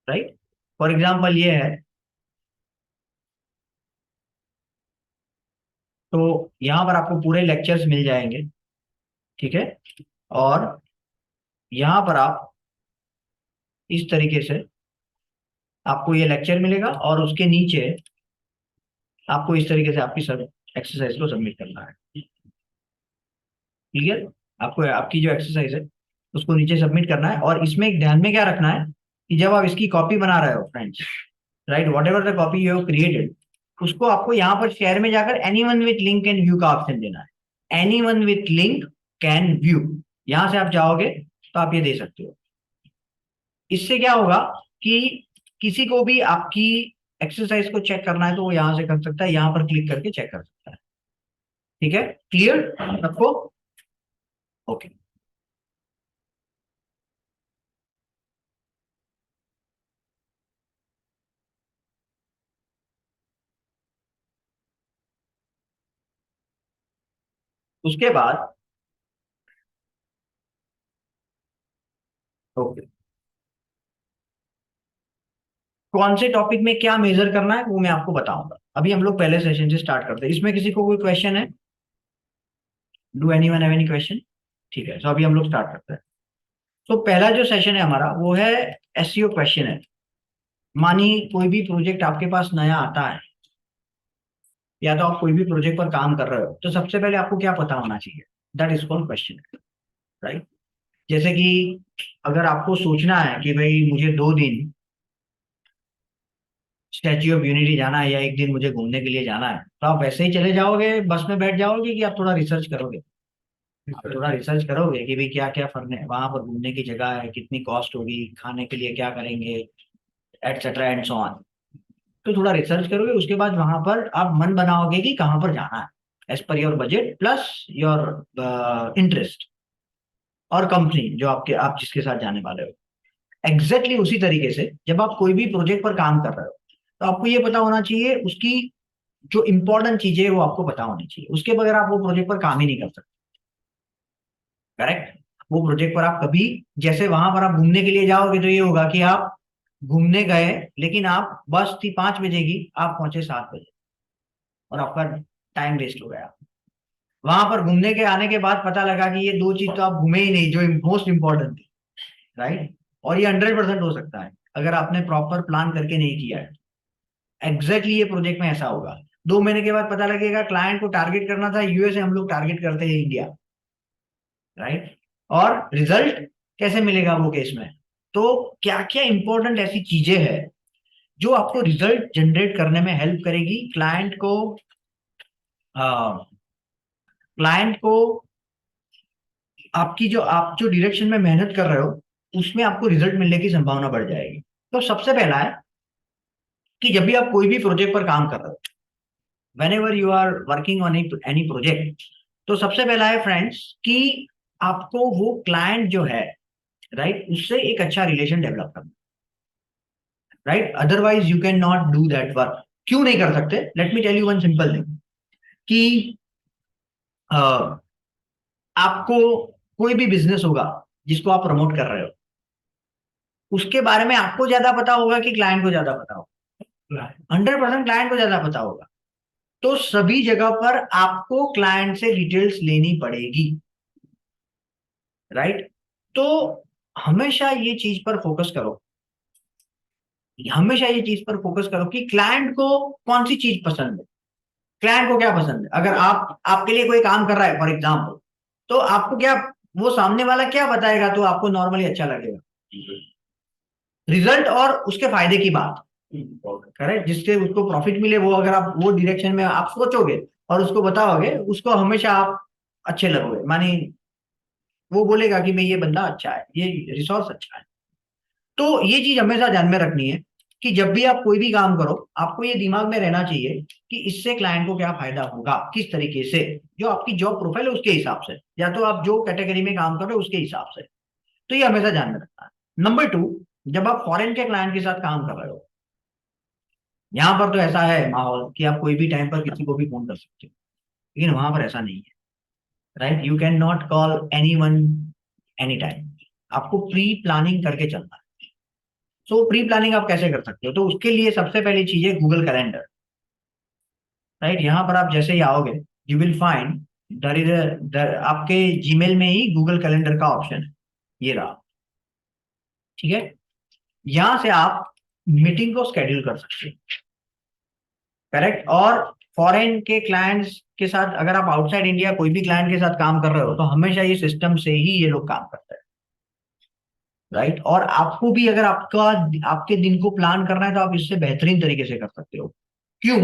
Speaker 1: राइट। फॉर एग्जाम्पल ये है, तो यहाँ पर आपको पूरे लेक्चर्स मिल जाएंगे, ठीक है। और यहाँ पर आप इस तरीके से आपको ये लेक्चर मिलेगा और उसके नीचे आपको इस तरीके से आपकी सब एक्सरसाइज को सबमिट करना है। क्लियर? आपको आपकी जो एक्सरसाइज है उसको नीचे सबमिट करना है, और इसमें एक ध्यान में क्या रखना है कि जब आप इसकी कॉपी बना रहे हो friends, right, what ever the copy you have created, उसको आपको यहाँ पर शेयर में जाकर anyone with link can view का ऑप्शन देना है। Anyone with link can view, यहां से आप जाओगे तो आप ये दे सकते हो। इससे क्या होगा कि किसी को भी आपकी एक्सरसाइज को चेक करना है तो वो यहां से कर सकता है, यहां पर क्लिक करके चेक कर सकता है। ठीक है? क्लियर सबको? ओके। उसके बाद ओके, कौन से टॉपिक में क्या मेजर करना है वो मैं आपको बताऊंगा। अभी हम लोग पहले सेशन से स्टार्ट करते हैं। इसमें किसी को कोई क्वेश्चन है? Do anyone have any question? ठीक है, तो अभी हम लोग स्टार्ट करते हैं। तो पहला जो सेशन है हमारा वो है एसईओ क्वेश्चन है। मानी कोई भी प्रोजेक्ट आपके पास नया आता है, या तो आप कोई भी प्रोजेक्ट पर काम कर रहे हो, तो सबसे पहले आपको क्या पता होना चाहिए? That is called question, right? जैसे कि अगर आपको सोचना है कि भाई मुझे 2 दिन स्टैच्यू ऑफ यूनिटी जाना है या एक दिन मुझे घूमने के लिए जाना है, तो आप वैसे ही चले जाओगे, बस में बैठ जाओगे, कि आप थोड़ा रिसर्च करोगे? आप थोड़ा रिसर्च करोगे कि भाई क्या क्या फर्क है, वहां पर घूमने की जगह है, कितनी कॉस्ट होगी, खाने के लिए क्या करेंगे, एटसेट्रा एंड सो ऑन। तो थोड़ा रिसर्च करोगे, उसके बाद वहां पर आप मन बनाओगे कि कहाँ पर जाना है, as per your budget plus your interest और कंपनी जो आपके आप जिसके साथ जाने वाले हो। एग्जैक्टली उसी तरीके से जब आप कोई भी प्रोजेक्ट पर काम कर रहे हो, तो आपको ये पता होना चाहिए उसकी जो इंपॉर्टेंट चीजें है वो आपको पता होनी चाहिए। उसके बगैर आप वो प्रोजेक्ट पर काम ही नहीं कर सकते। करेक्ट? वो प्रोजेक्ट पर आप कभी, जैसे वहां पर आप घूमने के लिए जाओगे तो ये होगा कि आप घूमने गए, लेकिन आप बस थी 5 बजे की, आप पहुंचे 7 बजे, और आपका टाइम वेस्ट हो गया। वहां पर घूमने के आने के बाद पता लगा कि ये 2 चीज तो आप घूमे ही नहीं जो मोस्ट इंपॉर्टेंट थी, राइट? और ये 100% हो सकता है अगर आपने प्रॉपर प्लान करके नहीं किया है। एग्जैक्टली ये प्रोजेक्ट में ऐसा होगा। 2 महीने के बाद पता लगेगा क्लाइंट को टारगेट करना था यूएसए, हम लोग टारगेट करते हैं इंडिया, राइट? और रिजल्ट कैसे मिलेगा वो केस में? तो क्या क्या इंपॉर्टेंट ऐसी चीजें हैं जो आपको रिजल्ट जनरेट करने में हेल्प करेगी, क्लाइंट को आपकी जो आप जो डायरेक्शन में मेहनत कर रहे हो उसमें आपको रिजल्ट मिलने की संभावना बढ़ जाएगी। तो सबसे पहला है कि जब भी आप कोई भी प्रोजेक्ट पर काम कर रहे हो, whenever you are working on any project, तो सबसे पहला है फ्रेंड्स कि आपको वो क्लाइंट जो है, राइट, उससे एक अच्छा रिलेशन डेवलप करना, right? Otherwise you can not do that work. क्यों नहीं कर सकते? Let me tell you one simple thing कि आपको कोई भी बिजनेस होगा जिसको आप प्रमोट कर रहे हो, उसके बारे में आपको ज्यादा पता होगा कि क्लाइंट को ज्यादा पता होगा? 100% क्लाइंट को ज्यादा पता होगा। तो सभी जगह पर आपको क्लाइंट से डिटेल्स लेनी पड़ेगी, राइट? तो हमेशा ये चीज पर फोकस करो, हमेशा ये चीज पर फोकस करो कि क्लाइंट को कौन सी चीज पसंद है, क्लाइंट को क्या पसंद है। अगर आप आपके लिए कोई काम कर रहा है फॉर एग्जाम्पल, तो आपको क्या, वो सामने वाला क्या बताएगा तो आपको नॉर्मली अच्छा लगेगा? रिजल्ट और उसके फायदे की बात, करेक्ट, जिससे उसको प्रॉफिट मिले, वो अगर आप वो डायरेक्शन में आप सोचोगे और उसको बताओगे, उसको हमेशा आप अच्छे लगोगे। मानी वो बोलेगा कि मैं, ये बंदा अच्छा है, ये रिसोर्स अच्छा है। तो ये चीज हमेशा ध्यान में रखनी है कि जब भी आप कोई भी काम करो, आपको ये दिमाग में रहना चाहिए कि इससे क्लाइंट को क्या फायदा होगा, किस तरीके से, जो आपकी जॉब प्रोफाइल है उसके हिसाब से, या तो आप जो कैटेगरी में काम कर रहे हो उसके हिसाब से। तो ये हमेशा ध्यान में रखना है। नंबर 2, जब आप फॉरेन के क्लाइंट के साथ काम कर रहे हो, यहाँ पर तो ऐसा है माहौल कि आप कोई भी टाइम पर किसी को भी फोन कर सकते हो, लेकिन वहां पर ऐसा नहीं है, right? You can not call any one any time. आपको प्री प्लानिंग करके चलना है। सो प्री प्लानिंग आप कैसे कर सकते हो? तो उसके लिए सबसे पहली चीज है गूगल कैलेंडर, राइट? यहाँ पर आप जैसे ही आओगे, you will find there is आपके जीमेल में ही गूगल कैलेंडर का ऑप्शन है, ये रहा, ठीक है? यहां से आप मीटिंग को स्केड्यूल कर सकते हो, करेक्ट। और फॉरेन के क्लाइंट्स के साथ अगर आप आउटसाइड इंडिया कोई भी क्लाइंट के साथ काम कर रहे हो तो हमेशा ये सिस्टम से ही ये लोग काम करते हैं, राइट। और आपको भी अगर आपके दिन को प्लान करना है तो आप इससे बेहतरीन तरीके से कर सकते हो। क्यों?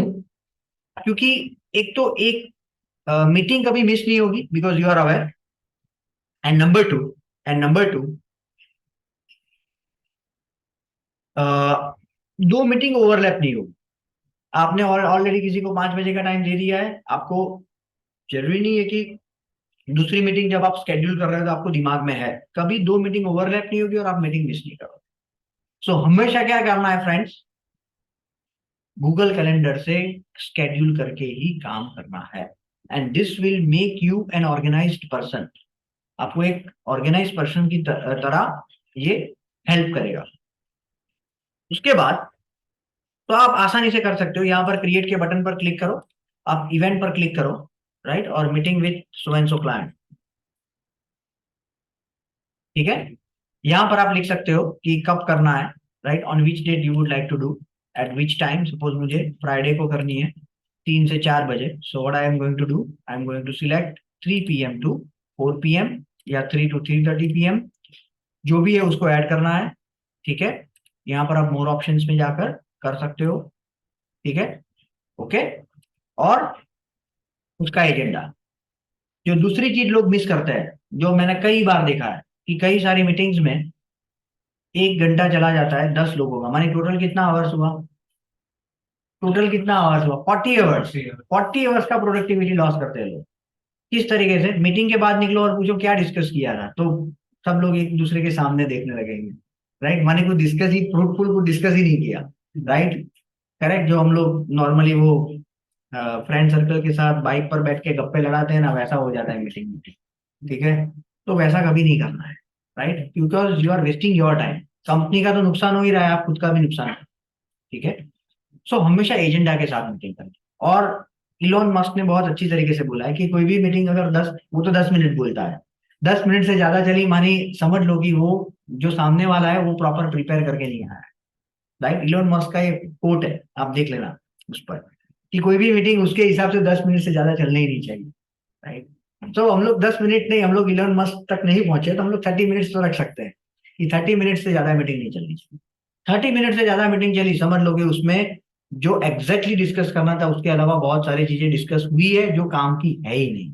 Speaker 1: क्योंकि एक तो एक मीटिंग कभी मिस नहीं होगी because you are aware, and number two दो मीटिंग ओवरलैप नहीं होगी। आपने ऑलरेडी किसी को 5 बजे का टाइम दे दिया है, आपको जरूरी नहीं है कि दूसरी मीटिंग जब आप स्केड्यूल कर रहे हो तो आपको दिमाग में है, कभी दो मीटिंग ओवरलैप नहीं होगी और आप मीटिंग मिस नहीं करोगे। सो हमेशा क्या करना है फ्रेंड्स, गूगल कैलेंडर से स्केड्यूल करके ही काम करना है, and this will make you an organized person. आपको एक ऑर्गेनाइज पर्सन की तरह ये हेल्प करेगा। उसके बाद तो आप आसानी से कर सकते हो, यहाँ पर क्रिएट के बटन पर क्लिक करो, आप इवेंट पर क्लिक करो, राइट, और meeting with so and so client, ठीक है। यहाँ पर आप लिख सकते हो कि कब करना है, right, on which date you would like to do, at which time. Suppose मुझे फ्राइडे को करनी है 3 से 4 बजे, so what I am going to do, I am going to select 3 PM to 4 PM या 3 to 3:30 PM, जो भी है उसको ऐड करना है, ठीक है। यहाँ पर आप मोर ऑप्शंस में जाकर कर सकते हो, ठीक है, ओके। और उसका एजेंडा, जो दूसरी चीज लोग मिस करते हैं, जो मैंने कई बार देखा है कि कई सारी मीटिंग्स में 1 घंटा चला जाता है 10 लोगों का, माने टोटल कितना आवर्स हुआ, 40 आवर्स। 40 आवर्स का प्रोडक्टिविटी लॉस करते हैं लोग। किस तरीके से? मीटिंग के बाद निकलो और पूछो क्या डिस्कस किया था, तो सब लोग एक दूसरे के सामने देखने लगेंगे, राइट, माने कुछ डिस्कस ही, फ्रूटफुल कुछ डिस्कस ही नहीं किया, राइट, करेक्ट। जो हम लोग नॉर्मली वो फ्रेंड सर्कल के साथ बाइक पर बैठ के गप्पे लड़ाते हैं ना, वैसा हो जाता है मीटिंग में, ठीक है। तो वैसा कभी नहीं करना है, right, because you are wasting your time. Company का तो नुकसान हो ही रहा है, आप खुद का भी नुकसान है, ठीक है। सो हमेशा एजेंडा के साथ मीटिंग करें। और इलोन मस्क ने बहुत अच्छी तरीके से बोला है कि कोई भी मीटिंग अगर 10 मिनट बोलता है, 10 मिनट से ज्यादा चली, मानी समझ लो कि वो जो सामने वाला है वो प्रॉपर प्रिपेयर करके नहीं आया है, राइट। इलोन मस्क का ये कोट है, आप देख लेना उस पर, कि कोई भी मीटिंग उसके हिसाब से 10 मिनट से ज्यादा चलना ही नहीं चाहिए, राइट। तो हम लोग 10 मिनट नहीं, हम लोग इलोन मस्क तक नहीं पहुंचे तो हम लोग 30 मिनट्स तो रख सकते हैं कि 30 मिनट से ज्यादा मीटिंग नहीं चलनी चाहिए। 30 मिनट से ज्यादा मीटिंग चली, समझ लोगे उसमें जो एग्जैक्टली डिस्कस करना था उसके अलावा बहुत सारी चीजें डिस्कस हुई है जो काम की है ही नहीं,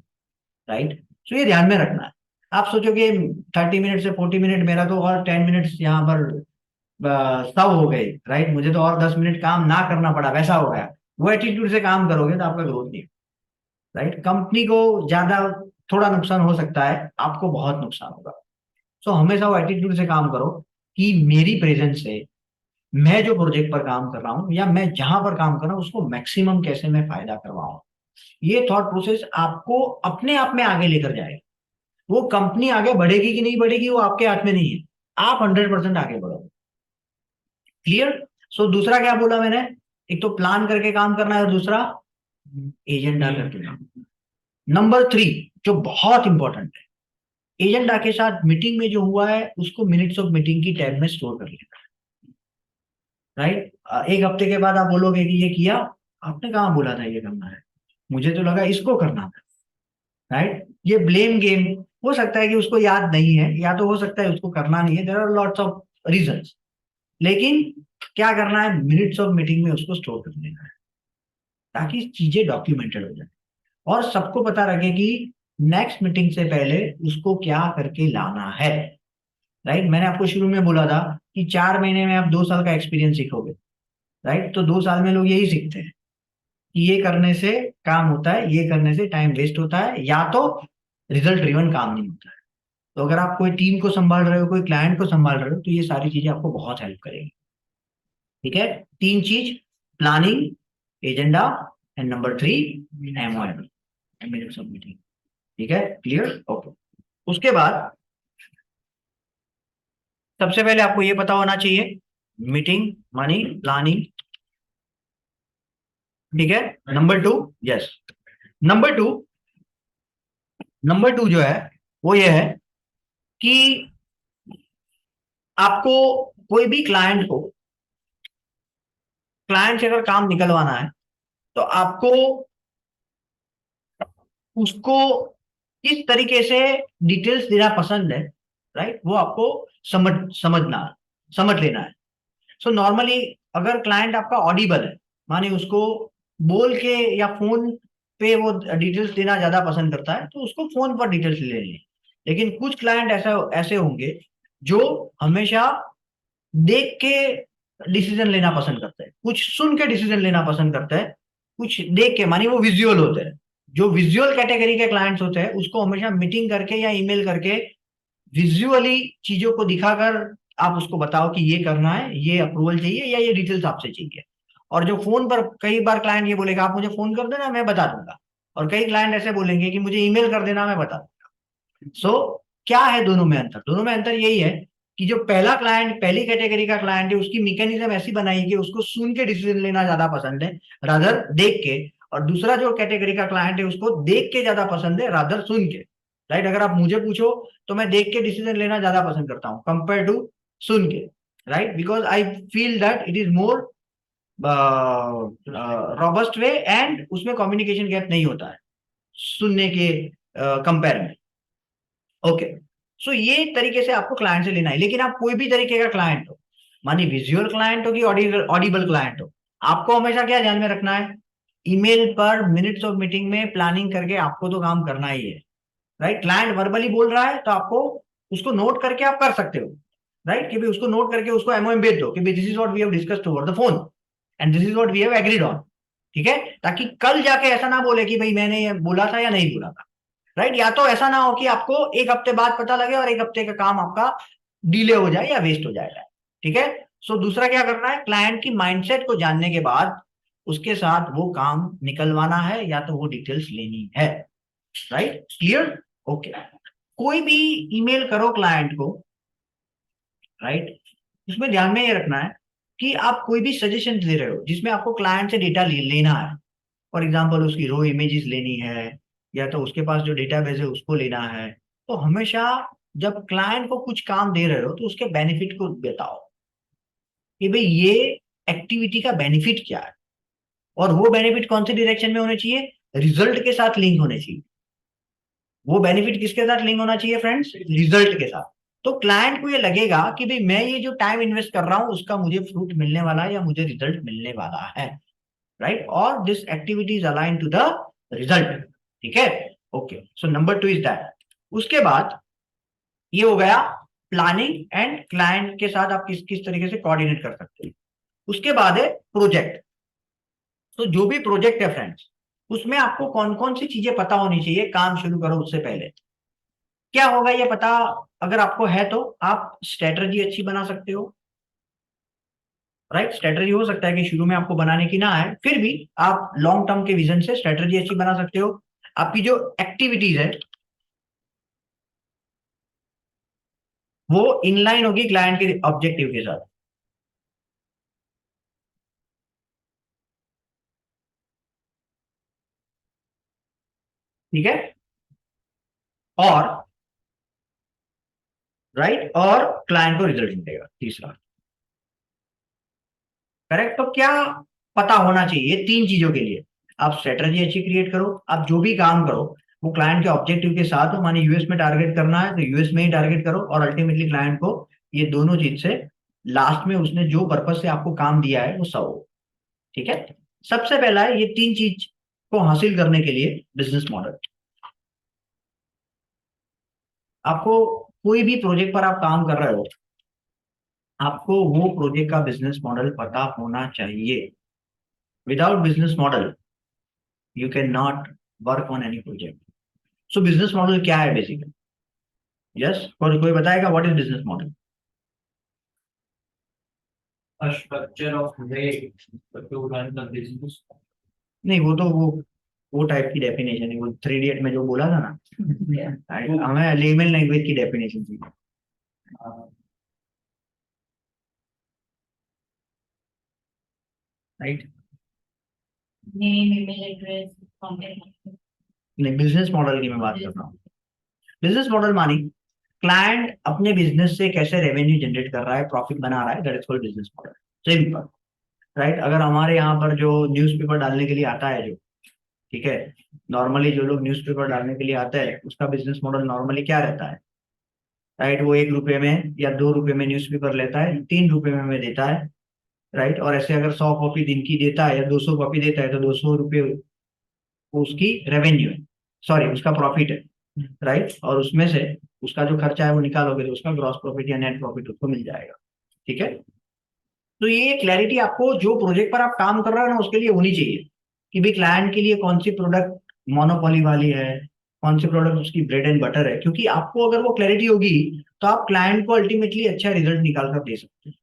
Speaker 1: राइट। तो ये ध्यान में रखना है। आप सोचोगे 30 मिनट से 40 मिनट, मेरा तो और 10 मिनट्स यहाँ पर सब हो गए, राइट, मुझे तो और 10 मिनट काम ना करना पड़ा, वैसा हो गया। वो एटीट्यूड से काम करोगे तो आपका ग्रोथ नहीं, राइट। कंपनी को ज्यादा थोड़ा नुकसान हो सकता है, आपको बहुत नुकसान होगा। सो हमेशा वो एटीट्यूड से काम करो कि मेरी प्रेजेंस से मैं जो प्रोजेक्ट पर काम कर रहा हूँ या मैं जहां पर काम कर रहा हूँ उसको मैक्सिमम कैसे मैं फायदा करवाऊं। ये थॉट प्रोसेस आपको अपने आप में आगे लेकर जाएगा। वो कंपनी आगे बढ़ेगी कि नहीं बढ़ेगी वो आपके हाथ में नहीं है, आप 100% आगे बढ़ोगे। क्लियर? सो दूसरा क्या बोला मैंने, एक तो प्लान करके काम करना है और दूसरा एजेंडा करके काम। नंबर 3 जो बहुत इंपॉर्टेंट है, एजेंडा के साथ मीटिंग में जो हुआ है उसको मिनट्स ऑफ मीटिंग की टैब में स्टोर कर लेना, राइट। 1 हफ्ते के बाद आप बोलोगे कि ये किया, आपने कहाँ बोला था ये करना है, मुझे तो लगा इसको करना था, राइट। ये ब्लेम गेम, हो सकता है कि उसको याद नहीं है या तो हो सकता है उसको करना नहीं है, there are lots of reasons, लेकिन क्या करना है, मिनट्स ऑफ मीटिंग में उसको स्टोर कर लेना है ताकि चीजें डॉक्यूमेंटेड हो जाए और सबको पता रखे कि नेक्स्ट मीटिंग से पहले उसको क्या करके लाना है, राइट। मैंने आपको शुरू में बोला था कि 4 महीने में आप 2 साल का एक्सपीरियंस सीखोगे, राइट। तो 2 साल में लोग यही सीखते हैं कि ये करने से काम होता है, ये करने से टाइम वेस्ट होता है, या तो रिजल्ट ड्रिवन काम नहीं होता है। तो अगर आप कोई टीम को संभाल रहे हो, कोई क्लाइंट को संभाल रहे हो, तो ये सारी चीजें आपको बहुत हेल्प करेंगी, ठीक है। 3 चीज, planning, agenda, and number 3 MOM, minutes of meeting, ठीक है, क्लियर, ओके। उसके बाद सबसे पहले आपको ये पता होना चाहिए मीटिंग मनी प्लानिंग, ठीक है। नंबर 2, यस, नंबर 2, जो है वो ये है कि आपको कोई भी क्लाइंट को क्लाइंट से अगर काम निकलवाना है तो आपको उसको किस तरीके से डिटेल्स देना पसंद है, राइट, वो आपको समझ लेना है। सो नॉर्मली अगर क्लाइंट आपका ऑडिबल है, माने उसको बोल के या फोन पे वो डिटेल्स देना ज्यादा पसंद करता है, तो उसको फोन पर डिटेल्स ले लें। लेकिन कुछ क्लाइंट ऐसा ऐसे होंगे जो हमेशा देख के डिसीजन लेना पसंद करते हैं, कुछ सुन के डिसीजन लेना पसंद करते हैं, कुछ देख के, मानी वो विजुअल होते हैं। जो विजुअल कैटेगरी के क्लाइंट्स होते हैं उसको हमेशा मीटिंग करके या ईमेल करके विजुअली चीजों को दिखाकर आप उसको बताओ कि ये करना है, ये अप्रूवल चाहिए या ये डिटेल्स आपसे चाहिए। और जो फोन पर, कई बार क्लाइंट ये बोलेगा आप मुझे फोन कर देना मैं बता दूंगा, और कई क्लाइंट ऐसे बोलेंगे कि मुझे ईमेल कर देना मैं बता दूंगा। सो क्या है दोनों में अंतर? दोनों में अंतर यही है कि जो पहला क्लाइंट, पहली कैटेगरी का क्लाइंट है, उसकी मैकेनिज्म ऐसी बनाई कि उसको सुन के डिसीजन लेना ज्यादा पसंद है रादर देख के। और दूसरा जो कैटेगरी का क्लाइंट है उसको देख के ज्यादा पसंद है रादर सुन के, राइट। अगर आप मुझे पूछो तो मैं देख के डिसीजन लेना ज्यादा पसंद करता हूँ कंपेयर टू सुन के, right, because I feel that it is more robust way and उसमें कम्युनिकेशन गैप नहीं होता है सुनने के कंपेयर में। ओके, सो ये तरीके से आपको क्लाइंट से लेना है। लेकिन आप कोई भी तरीके का क्लाइंट हो, मानी विजुअल क्लाइंट हो कि ऑडिबल क्लाइंट हो, आपको हमेशा क्या ध्यान में रखना है, ईमेल पर मिनट्स ऑफ मीटिंग में प्लानिंग करके आपको तो काम करना ही है, राइट। क्लाइंट वर्बली बोल रहा है तो आपको उसको नोट करके आप कर सकते हो, राइट, कि भाई उसको नोट करके उसको एमओएम भेज दो कि भाई this is what we have discussed over the phone and this is what we have agreed on, ठीक है, ताकि कल जाके ऐसा ना बोले कि भाई मैंने ये बोला था या नहीं बोला था, राइट। या तो ऐसा ना हो कि आपको एक हफ्ते बाद पता लगे और एक हफ्ते का काम आपका डिले हो जाए या वेस्ट हो जाएगा, ठीक है। सो दूसरा क्या करना है, क्लाइंट की माइंडसेट को जानने के बाद उसके साथ वो काम निकलवाना है या तो वो डिटेल्स लेनी है, राइट, क्लियर, ओके। कोई भी ईमेल करो क्लाइंट को, राइट, उसमें ध्यान में ये रखना है कि आप कोई भी सजेशन दे रहे हो जिसमें आपको क्लाइंट से डेटा लेना है, फॉर एग्जाम्पल उसकी रो इमेजेस लेनी है या तो उसके पास जो डेटाबेस है उसको लेना है, तो हमेशा जब क्लाइंट को कुछ काम दे रहे हो तो उसके बेनिफिट को बताओ कि भाई ये एक्टिविटी का बेनिफिट क्या है, और वो बेनिफिट कौन से डायरेक्शन में होने चाहिए, रिजल्ट के साथ लिंक होने चाहिए। वो बेनिफिट किसके साथ लिंक होना चाहिए फ्रेंड्स, रिजल्ट के साथ। तो क्लाइंट को ये लगेगा कि भाई मैं ये जो टाइम इन्वेस्ट कर रहा हूं उसका मुझे फ्रूट मिलने वाला है या मुझे रिजल्ट मिलने वाला है, राइट, और this activity is align to the result, ठीक है, okay. So number 2 is that. उसके बाद ये हो गया प्लानिंग एंड क्लाइंट के साथ आप किस किस तरीके से कोऑर्डिनेट कर सकते हैं। उसके बाद है प्रोजेक्ट। तो जो भी प्रोजेक्ट है फ्रेंड्स, उसमें आपको कौन कौन सी चीजें पता होनी चाहिए काम शुरू करो उससे पहले। क्या होगा ये पता अगर आपको है तो आप स्ट्रेटजी अच्छी बना सकते हो, राइट। स्ट्रेटजी हो सकता है कि शुरू में आपको बनाने की ना आए, फिर भी आप लॉन्ग टर्म के विजन से स्ट्रेटजी अच्छी बना सकते हो। आपकी जो एक्टिविटीज है वो इनलाइन होगी क्लाइंट के ऑब्जेक्टिव के साथ, ठीक है, और राइट, और क्लाइंट को रिजल्ट मिलेगा, तीसरा, करेक्ट। तो क्या पता होना चाहिए तीन चीजों के लिए, आप स्ट्रेटजी अच्छी क्रिएट करो, आप जो भी काम करो वो क्लाइंट के ऑब्जेक्टिव के साथ हो, माने यूएस में टारगेट करना है तो यूएस में ही टारगेट करो, और अल्टीमेटली क्लाइंट को ये दोनों चीज से लास्ट में उसने जो पर्पज से आपको काम दिया है वो सब हो, ठीक है। सबसे पहला है ये तीन चीज को हासिल करने के लिए बिजनेस मॉडल। आपको कोई भी प्रोजेक्ट पर आप काम कर रहे हो, आपको वो प्रोजेक्ट का बिजनेस मॉडल पता होना चाहिए। Without business model you can not work on any project. So business model क्या है बेसिकली, यस, कोई बताएगा what is business model?
Speaker 4: A structure of way to run the business.
Speaker 1: नहीं, वो टाइप की डेफिनेशन है, वो 3 इडियट में जो बोला था ना, हमें लेमन लैंग्वेज की डेफिनेशन चाहिए, right.
Speaker 2: Name, email address, contact.
Speaker 1: नहीं, बिजनेस मॉडल की मैं बात कर रहा हूँ। बिजनेस मॉडल मानी क्लाइंट अपने बिजनेस से कैसे रेवेन्यू जनरेट कर रहा है, प्रॉफिट बना रहा है, that is called business model, simple. Right. अगर हमारे यहाँ पर जो न्यूज़पेपर डालने के लिए आता है जो, ठीक है, नॉर्मली जो लोग न्यूज़पेपर डालने के लिए आता है उसका बिजनेस मॉडल नॉर्मली क्या रहता है, राइट। वो 1 रुपए में या 2 रुपए में न्यूज़पेपर लेता है, 3 रुपए में हमें देता है, राइट। और ऐसे अगर 100 कॉपी दिन की देता है या 200 कॉपी देता है तो 200 रुपये उसकी रेवेन्यू है, सॉरी उसका प्रॉफिट है, राइट। और उसमें से उसका जो खर्चा है वो निकालोगे तो उसका ग्रॉस प्रॉफिट या नेट प्रॉफिट उसको मिल जाएगा, ठीक है। तो ये क्लैरिटी आपको जो प्रोजेक्ट पर आप काम कर रहे हो ना उसके लिए होनी चाहिए कि भाई क्लाइंट के लिए कौन सी प्रोडक्ट मोनोपोली वाली है, कौन सी प्रोडक्ट उसकी ब्रेड एंड बटर है, क्योंकि आपको अगर वो क्लैरिटी होगी तो आप क्लाइंट को अल्टीमेटली अच्छा रिजल्ट निकाल कर दे सकते हैं,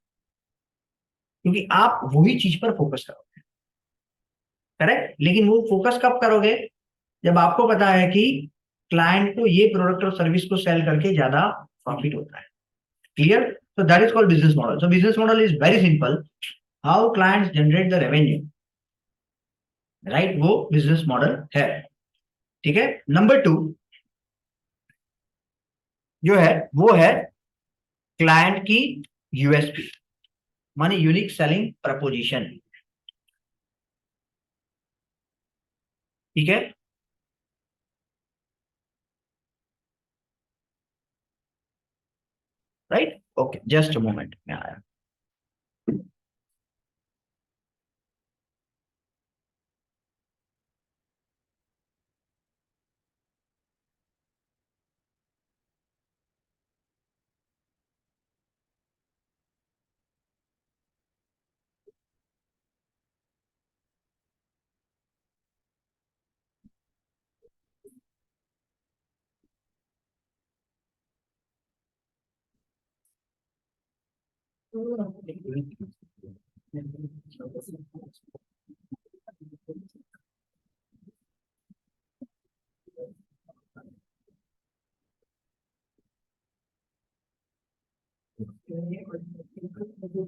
Speaker 1: क्योंकि आप वही चीज पर फोकस करोगे, करेक्ट। लेकिन वो फोकस कब करोगे, जब आपको पता है कि क्लाइंट को ये प्रोडक्ट और सर्विस को सेल करके ज्यादा प्रॉफिट होता है, clear. So that is called business model. So business model is very simple. How clients generate the revenue, right? वो business model है, ठीक है। नंबर 2 जो है वो है क्लाइंट की यूएसपी, माने यूनिक सेलिंग प्रपोजिशन, ठीक है। Right, okay, just a moment में आया।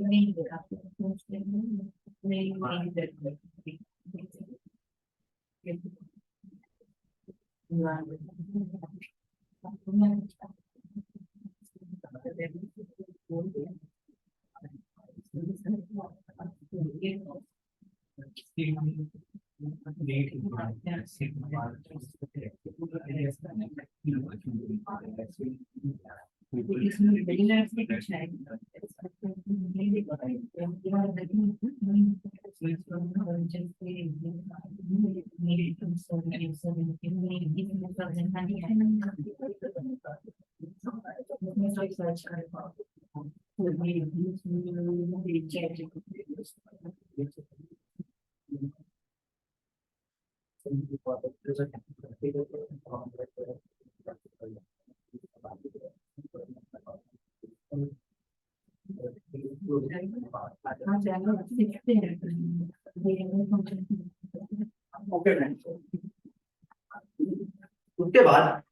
Speaker 2: नहीं देखा नहीं इसमें बिगिनर्स में कुछ है नहीं देखा
Speaker 1: ओके फ्रेंड्स, उसके बाद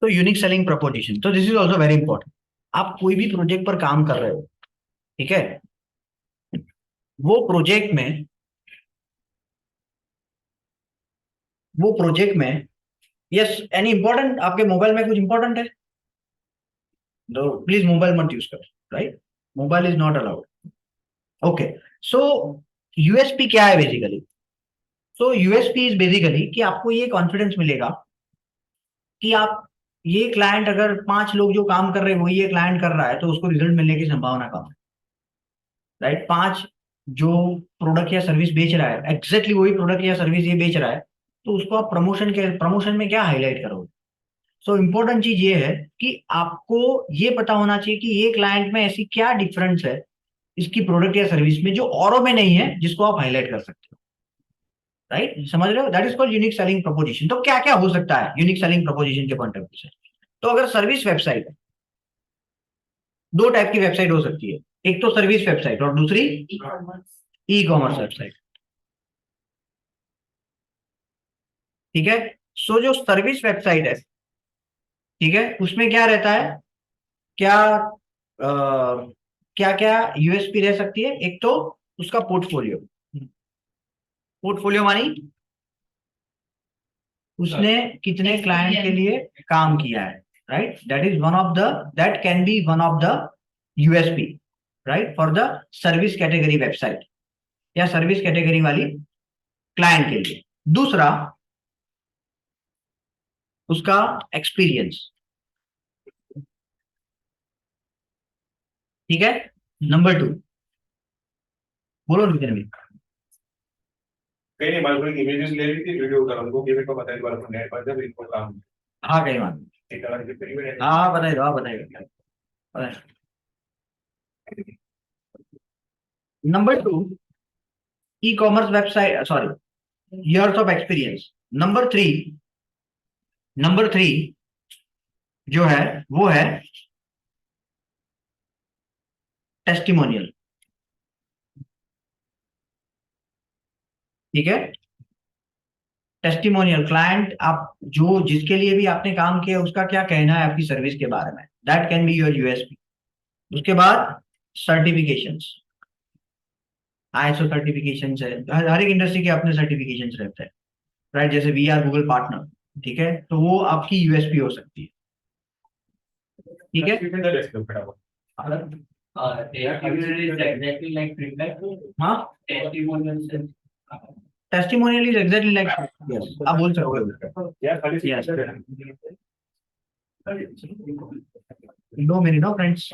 Speaker 1: तो यूनिक सेलिंग प्रपोजिशन, तो this is also very important. आप कोई भी प्रोजेक्ट पर काम कर रहे हो, ठीक है, वो प्रोजेक्ट में यस, एनी इंपॉर्टेंट आपके मोबाइल में कुछ इंपॉर्टेंट है तो प्लीज मोबाइल मत यूज करो, right. Mobile is not allowed, okay. So USP क्या है basically, so USP is basically कि आपको ये कॉन्फिडेंस मिलेगा कि आप ये क्लाइंट, अगर 5 लोग जो काम कर रहे हैं वही ये क्लाइंट कर रहा है तो उसको रिजल्ट मिलने की संभावना कम है, राइट। 5 जो प्रोडक्ट या सर्विस बेच रहा है एग्जैक्टली वही प्रोडक्ट या सर्विस ये बेच रहा है तो उसको आप प्रमोशन में क्या हाईलाइट करोगे। सो इम्पोर्टेंट चीज ये है कि आपको ये पता होना चाहिए कि ये क्लाइंट में ऐसी क्या डिफरेंस है इसकी प्रोडक्ट या सर्विस में जो औरों में नहीं है जिसको आप हाईलाइट कर सकते हो, राइट। समझ रहे हो, that is called unique selling preposition. तो क्या क्या हो सकता है यूनिक सेलिंग प्रपोजिशन के पॉइंट ऑफ व्यू से, तो अगर सर्विस वेबसाइट है, 2 टाइप की वेबसाइट हो सकती है, एक तो सर्विस वेबसाइट और दूसरी ई कॉमर्स वेबसाइट, ठीक है। सो जो सर्विस वेबसाइट है, ठीक है, उसमें क्या रहता है, क्या क्या क्या यूएसपी रह सकती है, एक तो उसका पोर्टफोलियो, पोर्टफोलियो मानी उसने कितने क्लाइंट के लिए काम किया है, right? That can be one of the USP, right, for the service category website या सर्विस कैटेगरी वाली क्लाइंट के लिए. दूसरा उसका एक्सपीरियंस. ठीक है. नंबर 2 बोलो नितिन भाई.
Speaker 5: कहीं नहीं, हमारे को इमेजेस ले ली थी, वीडियो का हमको केवल को बताया दोबारा नेट पर जब इनको काम
Speaker 1: हाँ कहीं बात नहीं.
Speaker 5: एक अलग जितनी भी
Speaker 1: हाँ बताइए, हाँ बताइए. Number 2 ecommerce website, sorry, years of experience. Number 3 जो है वो है टेस्टिमोनियल. ठीक है. टेस्टिमोनियल क्लाइंट, आप जो जिसके लिए भी आपने काम किया उसका क्या कहना है आपकी सर्विस के बारे में. That can be your USP. उसके बाद सर्टिफिकेशंस, ISO सर्टिफिकेशंस है. हर एक इंडस्ट्री के अपने सर्टिफिकेशंस रहते हैं, राइट. जैसे वी आर गूगल पार्टनर, ठीक है, तो वो आपकी यूएसपी हो सकती है. ठीक है.
Speaker 4: Testimonial is exactly like feedback.
Speaker 1: हाँ,
Speaker 4: Testimonials is
Speaker 1: testimonial is exactly like, yes, आप बोल सकते हो.
Speaker 5: यार खाली
Speaker 1: Yes. 2 मिनट हो फ्रेंड्स.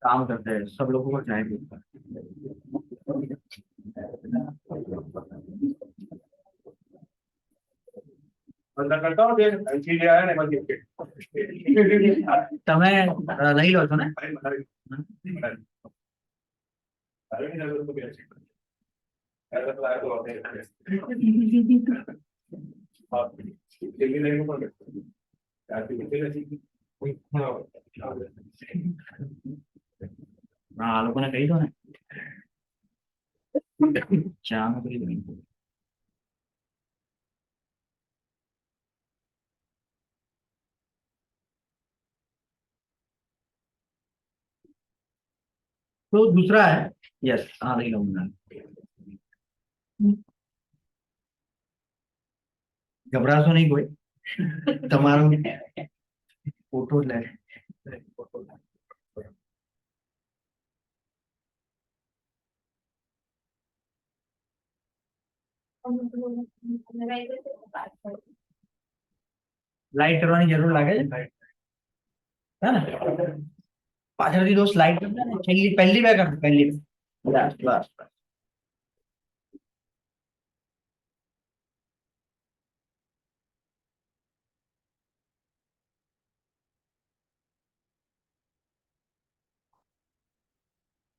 Speaker 1: काम करते हैं सब लोगों को चाहिए.
Speaker 5: अंदर करता हूँ देख चीज आया नहीं बस ये
Speaker 1: તમે લઈ લો છો ને.
Speaker 5: अरे नहीं तो भी अच्छी ऐसा तो आया तो होते हैं आप दिल्ली नहीं को यार दिल्ली नहीं
Speaker 1: હા આ લોકોને કહી દો ને ચા મોકલી દો. तो दूसरा है, यस, हाँ લઈ લો મને. ગભરાશો નહીં કોઈ. તમારો ફોટો લે. લાઈટ કરવાની જરૂર લાગે છે, હે ને. પાછળથી દો સ્લાઇડ કરતા ને પહેલી બે કર પહેલી બસ બસ.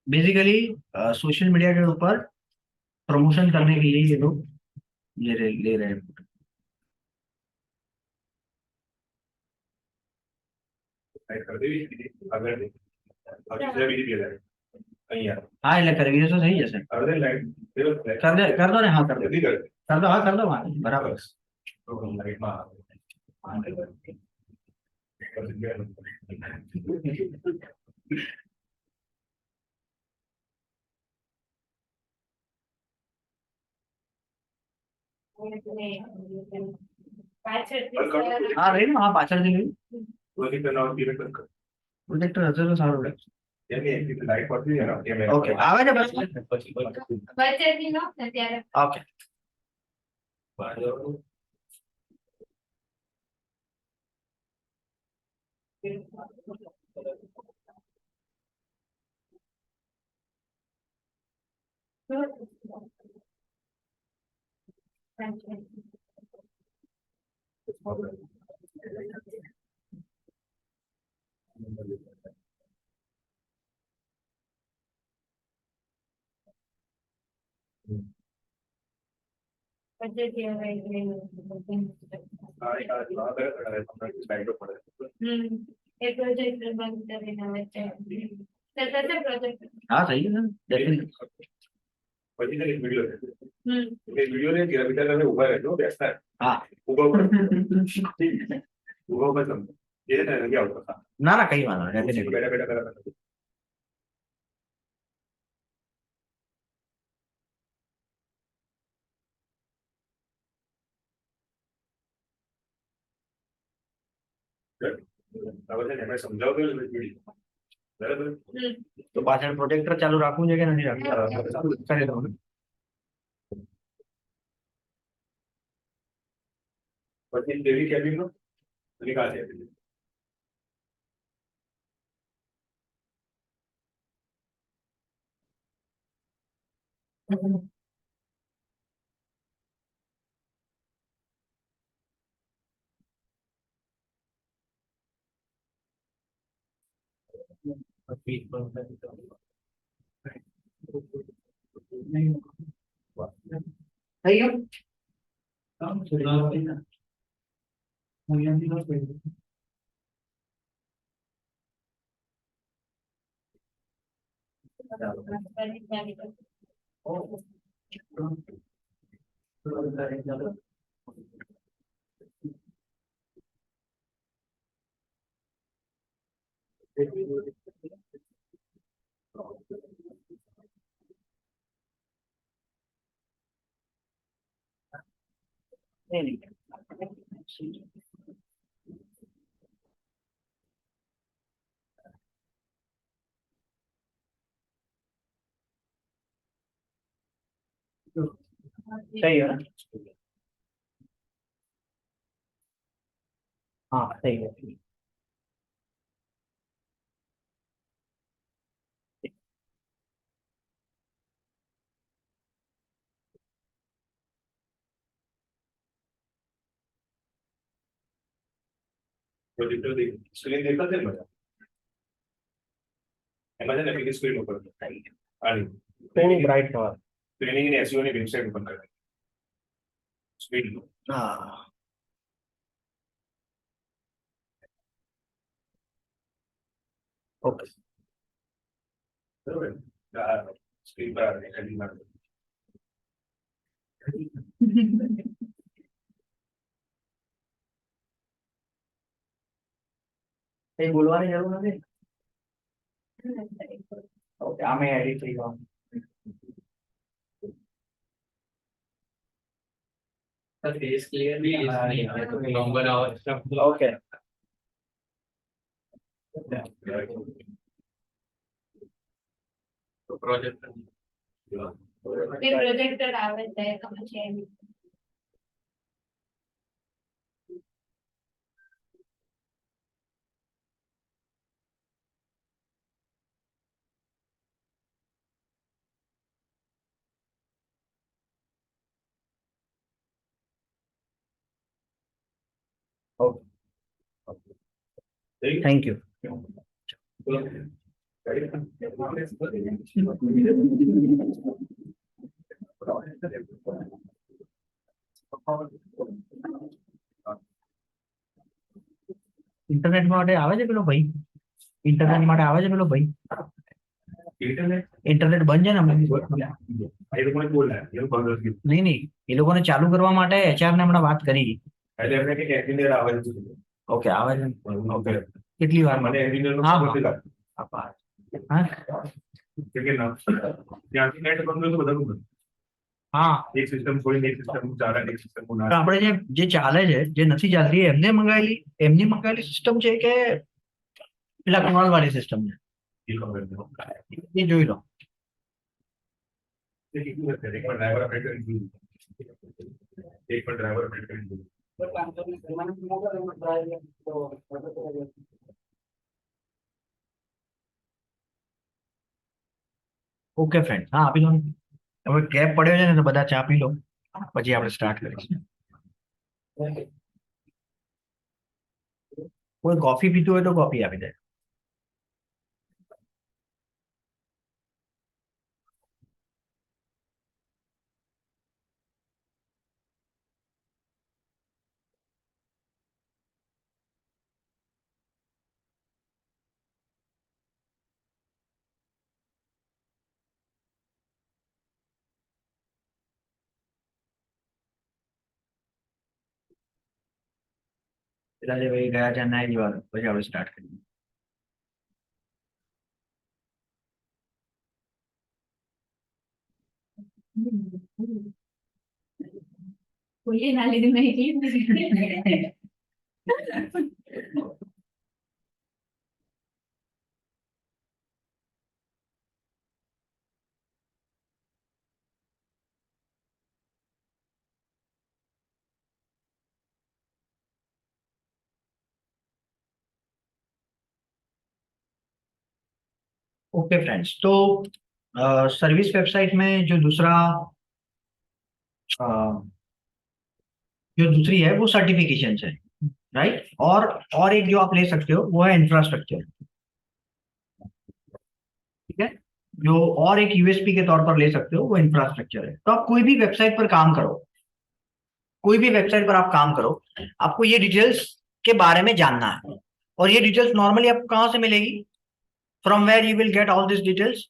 Speaker 1: बेसिकली सोशल मीडिया के ऊपर प्रमोशन करने के लिए ये लोग ले रहे हैं.
Speaker 5: कर दे अगर अब दूसरा भी दिया है कहीं यार
Speaker 1: हाँ એટલે કરવી તો સહી જશે.
Speaker 5: अरे लाइट
Speaker 1: कर दो ने. हाँ कर दो,
Speaker 5: जल्दी कर
Speaker 1: कर दो, हाँ कर दो, हाँ बराबर.
Speaker 5: तो हम लाइट में
Speaker 1: हाँ રહી ને, हाँ પાછળથી લઈ.
Speaker 5: वही करना और पीरियड कर
Speaker 1: પ્રોજેક્ટર હશે તો સારું રહે.
Speaker 5: यानी लाइट पड़ती है ना ये मैं
Speaker 1: ઓકે આવે છે બસ.
Speaker 2: બચેતી નો ત્યારે
Speaker 1: ઓકે.
Speaker 2: બચેતી હવે
Speaker 5: लाइट पड़े
Speaker 2: એ પ્રોજેક્ટ બંધ કરીને વચ્ચે થશે પ્રોજેક્ટ.
Speaker 1: हाँ सही है डेफिनेटली.
Speaker 5: પછી એક વિડિયો છે એ વિડિયો ને કિલોમીટર તમે ઊભા રહેજો બેસતા
Speaker 1: हाँ
Speaker 5: ઊભા ઉપર ઊભા ઉપર તમે ये ना क्या होता था
Speaker 1: ना ना कहीं वाला डेफिनेटली.
Speaker 5: बैठा बैठा करा તમે સમજાવતો બરાબર.
Speaker 1: તો પાછળ પ્રોજેક્ટર ચાલુ રાખવું છે કે નથી રાખવું? કરી દો.
Speaker 5: પછી તેવી કેબિનનો અને કાચ કેબિન.
Speaker 1: થઈ ગયું? નહીં. થઈ ગયું ને? હા થઈ ગયું.
Speaker 5: પ્રોજેક્ટર સ્ક્રીન દેખાશે ને બધા? એમાં છે ને બિગ સ્ક્રીન ઉપર
Speaker 1: થોડું બ્રાઇટ થવા.
Speaker 5: ટ્રેનિંગ અને એસઈઓ ની વેબસાઇટ ઉપર કરે સ્પીડ.
Speaker 1: હા. ઓકે.
Speaker 5: બરોબર. સ્ક્રીન પર આવે એડિટ માટે.
Speaker 1: કઈ બોલવાની જરૂર નથી. ઓકે આમે એડિટ થઈ ગયું.
Speaker 4: The face clearly is number of stuff.
Speaker 1: Okay.
Speaker 4: Project.
Speaker 2: Projector આવે છે તો પછી
Speaker 1: okay.
Speaker 5: Thank
Speaker 1: thank you. Internet માટે આવે છે પેલો ભાઈ? ઇન્ટરનેટ માટે આવે છે પેલો ભાઈ? ઇન્ટરનેટ બંધ છે ને હમણાં?
Speaker 5: એ લોકોને બોલાય એ લોકો બંધ કરી
Speaker 1: નહીં નહીં, એ લોકોને ચાલુ કરવા માટે HR ને હમણાં વાત કરી.
Speaker 5: એટલે એમને કંઈક એન્જિનિયર આવે છે.
Speaker 1: ઓકે આવે છે. ઓકે કેટલી વાર?
Speaker 5: મને એન્જિનિયર નું
Speaker 1: હા,
Speaker 5: નથી લાગતું.
Speaker 1: હા
Speaker 5: કે ના ત્યાંથી નેટ બંધ તો બધાનું બંધ.
Speaker 1: હા.
Speaker 5: એક સિસ્ટમ છોડીને એક સિસ્ટમ ચાલે એક સિસ્ટમ
Speaker 1: તો
Speaker 5: ના
Speaker 1: આપણે જે ચાલે છે જે નથી ચાલતી એમની મંગાવેલી સિસ્ટમ છે કે પેલા કમાલ વાળી સિસ્ટમ છે
Speaker 5: એ ખબર નથી.
Speaker 1: એ જોઈ લો.
Speaker 5: એક પણ ડ્રાઈવર અપડેટ કરી દીધું. એક પણ ડ્રાઈવર અપડેટ કરી દીધું.
Speaker 1: ઓકે ફ્રેન્ડ, હા આપી દો ને. હવે કેપ પડ્યો છે ને તો બધા ચા પી લો પછી આપણે સ્ટાર્ટ કરીશું. કોઈ કોફી પીતું હોય તો કોફી આપી દે. પેલા જે ભાઈ ગયા છે નાઈ જવાનું પછી આપણે સ્ટાર્ટ કરીએ.
Speaker 2: કોઈએ ના લીધું મેં એકલી જ લીધી.
Speaker 1: ओके फ्रेंड्स, तो सर्विस वेबसाइट में जो दूसरा अ, जो दूसरी है वो सर्टिफिकेशन है, राइट। और एक जो आप ले सकते हो वो है इंफ्रास्ट्रक्चर, ठीक है। जो और एक यूएसपी के तौर पर ले सकते हो वो इंफ्रास्ट्रक्चर है। तो आप कोई भी वेबसाइट पर काम करो, कोई भी वेबसाइट पर आप काम करो, आपको ये डिटेल्स के बारे में जानना है। और ये डिटेल्स नॉर्मली आपको कहाँ से मिलेगी? From where you will get all this details?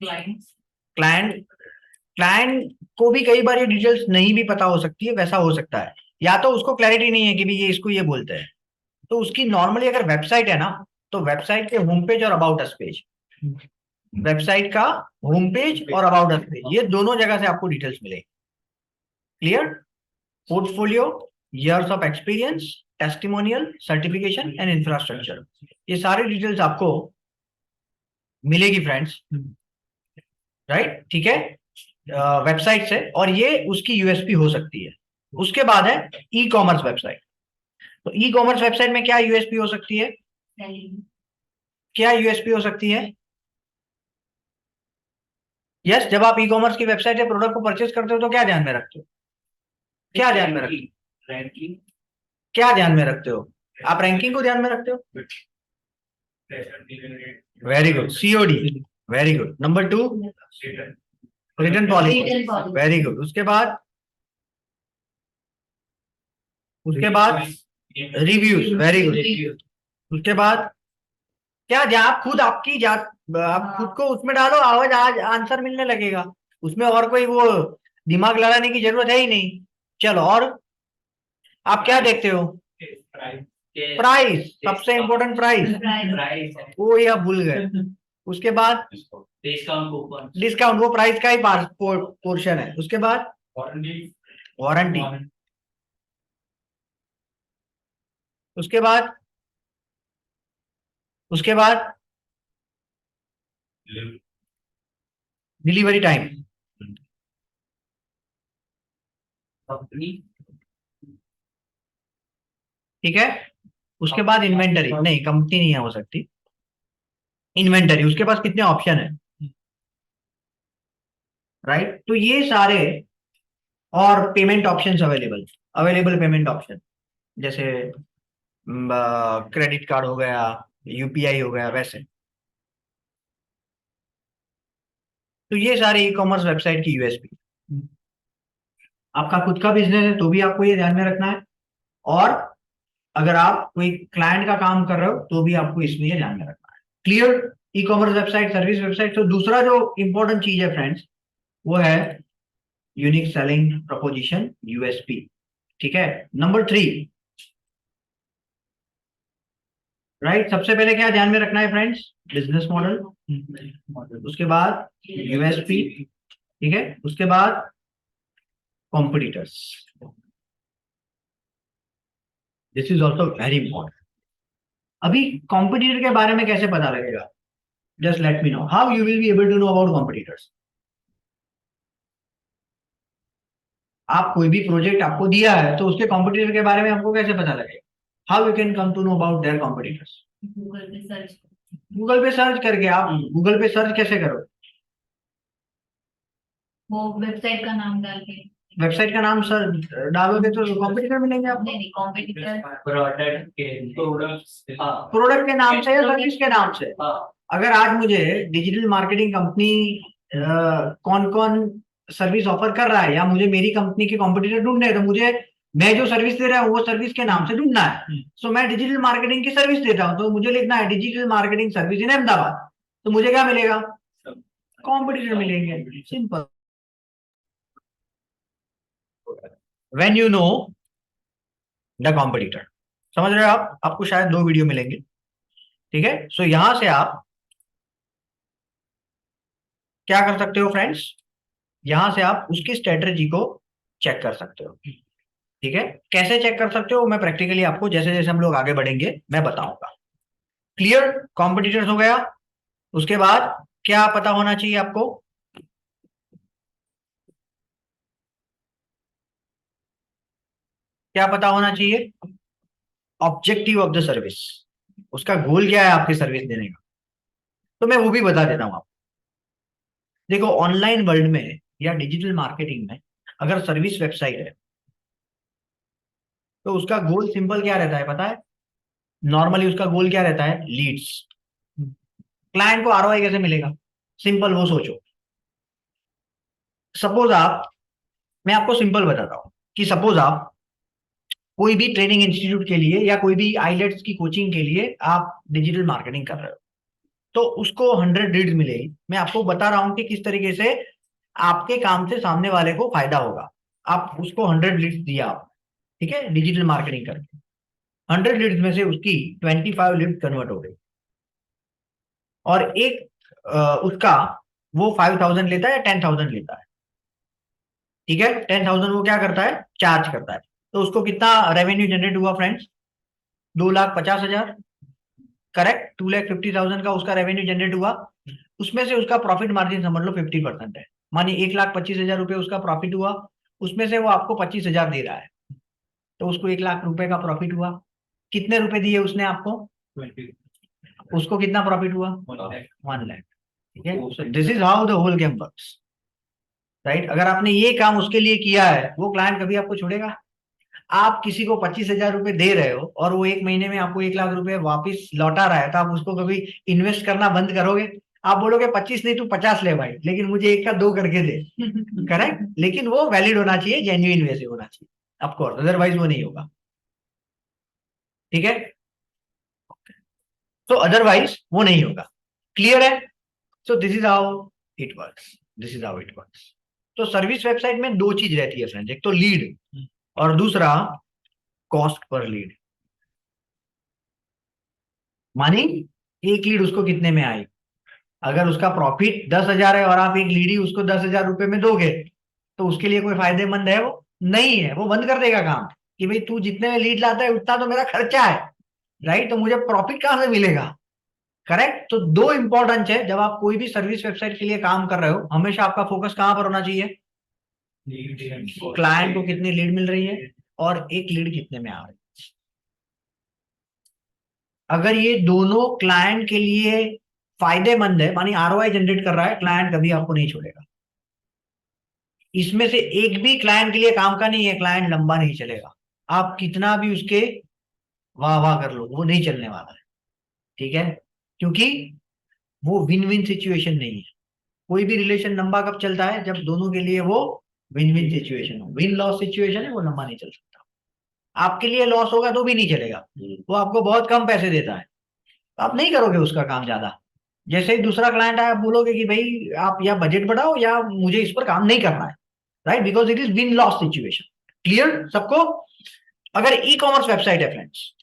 Speaker 2: Clients.
Speaker 1: Client client को भी कई बार ये डिटेल्स नहीं भी पता हो सकती है, वैसा हो सकता है, या तो उसको क्लैरिटी नहीं है कि भी ये इसको ये बोलते हैं। तो उसकी नॉर्मली अगर वेबसाइट है ना, तो वेबसाइट के होम पेज और अबाउट अस पेज, वेबसाइट का होम पेज और अबाउट अस पेज, ये दोनों जगह से आपको डिटेल्स मिलेगी। Clear? Portfolio, years of experience, testimonial, certification and infrastructure, ये सारी डिटेल्स आपको मिलेगी फ्रेंड्स, राइट। ठीक है, वेबसाइट से, और ये उसकी यूएसपी हो सकती है। उसके बाद है ई कॉमर्स वेबसाइट। तो ई कॉमर्स वेबसाइट में क्या यूएसपी हो सकती है? क्या यूएसपी हो सकती है? यस, जब आप ई कॉमर्स की वेबसाइट या प्रोडक्ट को परचेज करते हो तो क्या ध्यान में रखते हो? क्या ध्यान में रखते हो?
Speaker 4: रैंकिंग।
Speaker 1: क्या ध्यान में रखते हो? आप रैंकिंग को ध्यान में रखते हो? Very good, COD, very good. Number 2, return policy,
Speaker 2: Written policy.
Speaker 1: Very good. उसके बाद रिव्यूज, वेरी गुड। उसके बाद क्या आप खुद आपकी जात, आप खुद को उसमें डालो, आवाज आज आंसर मिलने लगेगा, उसमें और कोई वो दिमाग लड़ाने की जरूरत है ही नहीं। चलो, और आप क्या देखते हो? प्राइस, सबसे इंपॉर्टेंट प्राइस।
Speaker 4: प्राइस
Speaker 1: वो ये आप भूल गए। उसके बाद
Speaker 4: डिस्काउंट कूपन।
Speaker 1: डिस्काउंट, वो प्राइस का ही पोर्शन है। उसके बाद वारंटी। उसके बाद डिलीवरी टाइम,
Speaker 4: कंपनी।
Speaker 1: ठीक है। उसके बाद इन्वेंटरी, नहीं कंपनी नहीं है हो सकती, इन्वेंटरी। उसके पास कितने ऑप्शन है, राइट। तो ये सारे, और payment options available payment option, जैसे क्रेडिट कार्ड हो गया, यूपीआई हो गया, वैसे। तो ये सारी ई कॉमर्स वेबसाइट की यूएसपी। आपका खुद का बिजनेस है तो भी आपको ये ध्यान में रखना है, और अगर आप कोई क्लाइंट का काम कर रहे हो तो भी आपको इसमें ये ध्यान में रखना है। Clear? E commerce website, service website. तो दूसरा जो इंपॉर्टेंट चीज है फ्रेंड्स, वो है यूनिक सेलिंग प्रोपोजिशन, यूएसपी। ठीक है। Number 3, right. सबसे पहले क्या ध्यान में रखना है फ्रेंड्स? Business model. उसके बाद यूएसपी, ठीक है। उसके बाद competitors, this is also very important. अभी कॉम्पिटिटर के बारे में कैसे पता लगेगा? Just let me know how you will be able to know about competitors. आप कोई भी प्रोजेक्ट आपको दिया है तो उसके कॉम्पिटिटर के बारे में आपको कैसे पता लगेगा? How you can come to know about their competitors?
Speaker 2: Google पे सर्च।
Speaker 1: गूगल पे सर्च करके। आप गूगल पे सर्च कैसे करो?
Speaker 2: वो वेबसाइट का नाम डाल के।
Speaker 1: वेबसाइट का नाम सर डालोगे तो कॉम्पिटिटर मिलेंगे आपको।
Speaker 2: नहीं, कॉम्पिटिटर।
Speaker 4: प्रोडक्ट के
Speaker 3: प्रोडक्ट्स।
Speaker 4: हाँ
Speaker 1: प्रोडक्ट के नाम से या सर्विस के नाम से?
Speaker 4: हाँ
Speaker 1: अगर आज मुझे डिजिटल मार्केटिंग कंपनी कौन कौन सर्विस ऑफर कर रहा है, या मुझे मेरी कंपनी के कॉम्पिटिटर ढूंढने हैं, तो मुझे, मैं जो सर्विस दे रहा हूँ वो सर्विस के नाम से ढूंढना है। सो मैं डिजिटल मार्केटिंग की सर्विस देता हूँ, तो मुझे लिखना है digital marketing service in Ahmedabad, तो मुझे क्या मिलेगा? कॉम्पिटिटर मिलेंगे, simple. When you know the competitor, समझ रहे हो आप? आपको शायद 2 वीडियो मिलेंगे, ठीक है। सो यहां से आप क्या कर सकते हो फ्रेंड्स? यहां से आप उसकी स्ट्रेटजी को चेक कर सकते हो, ठीक है। कैसे चेक कर सकते हो मैं प्रैक्टिकली आपको जैसे जैसे हम लोग आगे बढ़ेंगे मैं बताऊंगा। क्लियर? कॉम्पिटिटर्स हो गया। उसके बाद क्या पता होना चाहिए आपको? क्या पता होना चाहिए? ऑब्जेक्टिव ऑफ द सर्विस, उसका गोल क्या है आपकी सर्विस देने का, तो मैं वो भी बता देता हूँ आपको। देखो, ऑनलाइन वर्ल्ड में या डिजिटल मार्केटिंग में अगर सर्विस वेबसाइट है तो उसका गोल सिंपल क्या रहता है पता है? नॉर्मली उसका गोल क्या रहता है? लीड्स। क्लाइंट को आरओआई कैसे मिलेगा? सिंपल, वो सोचो। सपोज आप, मैं आपको सिंपल बताता हूं कि सपोज आप कोई भी ट्रेनिंग इंस्टीट्यूट के लिए या कोई भी आईलेट्स की कोचिंग के लिए आप डिजिटल मार्केटिंग कर रहे हो, तो उसको 100 लीड्स मिलेगी। मैं आपको बता रहा हूं कि किस तरीके से आपके काम से सामने वाले को फायदा होगा। आप उसको 100 लीड्स दिया आप, ठीक है, डिजिटल मार्केटिंग करके। 100 लीड्स में से उसकी 25 लीड कन्वर्ट हो गई, और एक उसका वो 5,000 लेता है या 10,000 लेता है, ठीक है, 10,000 वो क्या करता है? चार्ज करता है। तो उसको कितना रेवेन्यू जनरेट हुआ फ्रेंड्स? 2,50,000। करेक्ट, 2,50,000 का उसका रेवेन्यू जनरेट हुआ। उसमें से उसका प्रॉफिट मार्जिन समझ लो 50% है। मानिए 1,25,000 रुपये उसका प्रॉफिट हुआ, उसमें से वो आपको 25,000 दे रहा है, तो उसको 1,00,000 रुपए का प्रॉफिट हुआ। कितने रुपए दिए उसने आपको?
Speaker 3: 20.
Speaker 1: उसको कितना प्रॉफिट हुआ? 1,00,000। ठीक है,
Speaker 3: Oh,
Speaker 1: so this is how the whole game works, right. अगर आपने ये काम उसके लिए किया है, वो क्लाइंट कभी आपको छोड़ेगा? आप किसी को 25,000 रुपए दे रहे हो और वो एक महीने में आपको 1,00,000 रुपए वापस लौटा रहा है, तो आप उसको कभी इन्वेस्ट करना बंद करोगे? आप बोलोगे 25 नहीं, तू 50 ले भाई, लेकिन मुझे एक का 2 करके दे। करेक्ट, लेकिन वो वैलिड होना चाहिए, जेन्युइन वे से होना चाहिए ऑफकोर्स, अदरवाइज वो नहीं होगा। ठीक है, तो अदरवाइज वो नहीं होगा। क्लियर है? सो this is how it works, this is how it works. तो सर्विस वेबसाइट में दो चीज रहती है फ्रेंड्स, एक तो लीड और दूसरा कॉस्ट पर लीड। मानी एक लीड उसको कितने में आई? अगर उसका प्रॉफिट 10,000 है और आप एक लीड ही उसको 10,000 रुपए में दोगे, तो उसके लिए कोई फायदेमंद है? वो नहीं है, वो बंद कर देगा काम कि भाई तू जितने में लीड लाता है उतना तो मेरा खर्चा है, राइट, तो मुझे प्रॉफिट कहां से मिलेगा? करेक्ट। तो दो इंपॉर्टेंट है, जब आप कोई भी सर्विस वेबसाइट के लिए काम कर रहे हो, हमेशा आपका फोकस कहां पर होना चाहिए? क्लाइंट को कितनी लीड मिल रही है और एक लीड कितने में आ रही है। अगर ये दोनों क्लाइंट के लिए फायदेमंद है, मानी आरओआई जनरेट कर रहा है, क्लाइंट कभी आपको नहीं छोड़ेगा। इसमें से एक भी क्लाइंट के लिए काम का नहीं है, क्लाइंट लंबा नहीं चलेगा। आप कितना भी उसके वाह वाह कर लो, वो नहीं चलने वाला है। ठीक है, क्योंकि वो विन विन सिचुएशन नहीं है। कोई भी रिलेशन लंबा कब चलता है? जब दोनों के लिए वो विन विन सिचुएशन हो। विन लॉस सिचुएशन है, वो लंबा नहीं चल सकता। आपके लिए लॉस होगा तो भी नहीं चलेगा, वो आपको बहुत कम पैसे देता है, तो आप नहीं करोगे उसका काम ज्यादा। जैसे ही दूसरा क्लाइंट आया, आप बोलोगे कि भाई आप या बजट बढ़ाओ या मुझे इस पर काम नहीं करना है, right, because it is win loss situation. Clear सबको? अगर ई कॉमर्स वेबसाइट है फ्रेंड्स,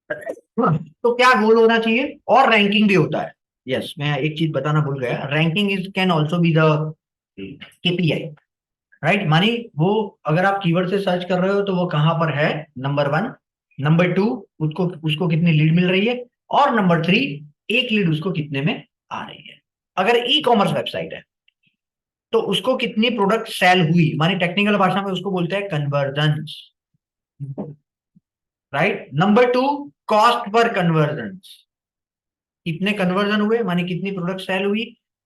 Speaker 1: तो क्या गोल होना चाहिए? और रैंकिंग भी होता है। यस, मैं एक चीज बताना भूल गया, ranking is can also be the KPI, right. मानी वो अगर आप कीवर्ड से सर्च कर रहे हो तो वो कहां पर है, नंबर 1, नंबर 2 उसको उसको कितनी लीड मिल रही है, और नंबर 3 एक लीड उसको कितने में आ रही है। अगर ई कॉमर्स वेबसाइट है तो उसको कितनी प्रोडक्ट सेल हुई, मानी टेक्निकल भाषा में उसको बोलते हैं conversion, right. Number 2 cost per conversion, कितने कन्वर्जन हुए, मानी कितनी प्रोडक्ट सेल हुई,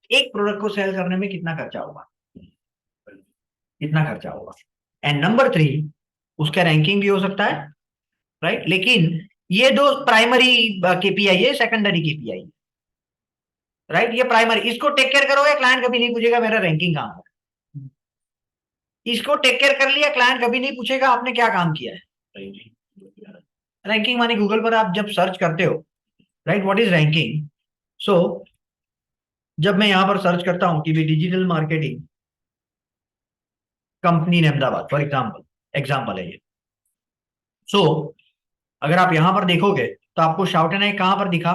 Speaker 1: एक प्रोडक्ट को सेल करने में कितना खर्चा होगा, कितना खर्चा होगा। एंड नंबर 3 उसका रैंकिंग भी हो सकता है, राइट। लेकिन ये दो प्राइमरी केपीआई है, सेकेंडरी केपीआई, राइट। ये प्राइमरी, इसको टेक केयर करोगे, क्लाइंट कभी नहीं पूछेगा मेरा रैंकिंग कहां है। इसको टेक केयर कर लिया, क्लाइंट कभी नहीं पूछेगा आपने क्या काम किया है। रैंकिंग मानी गूगल पर आप जब सर्च करते हो, राइट, व्हाट इज रैंकिंग? सो जब मैं यहां पर सर्च करता हूं कि भी digital marketing company in Ahmedabad for example, example है ये। सो अगर आप यहां पर देखोगे तो आपको शाउट एंड आई कहां पर दिखा,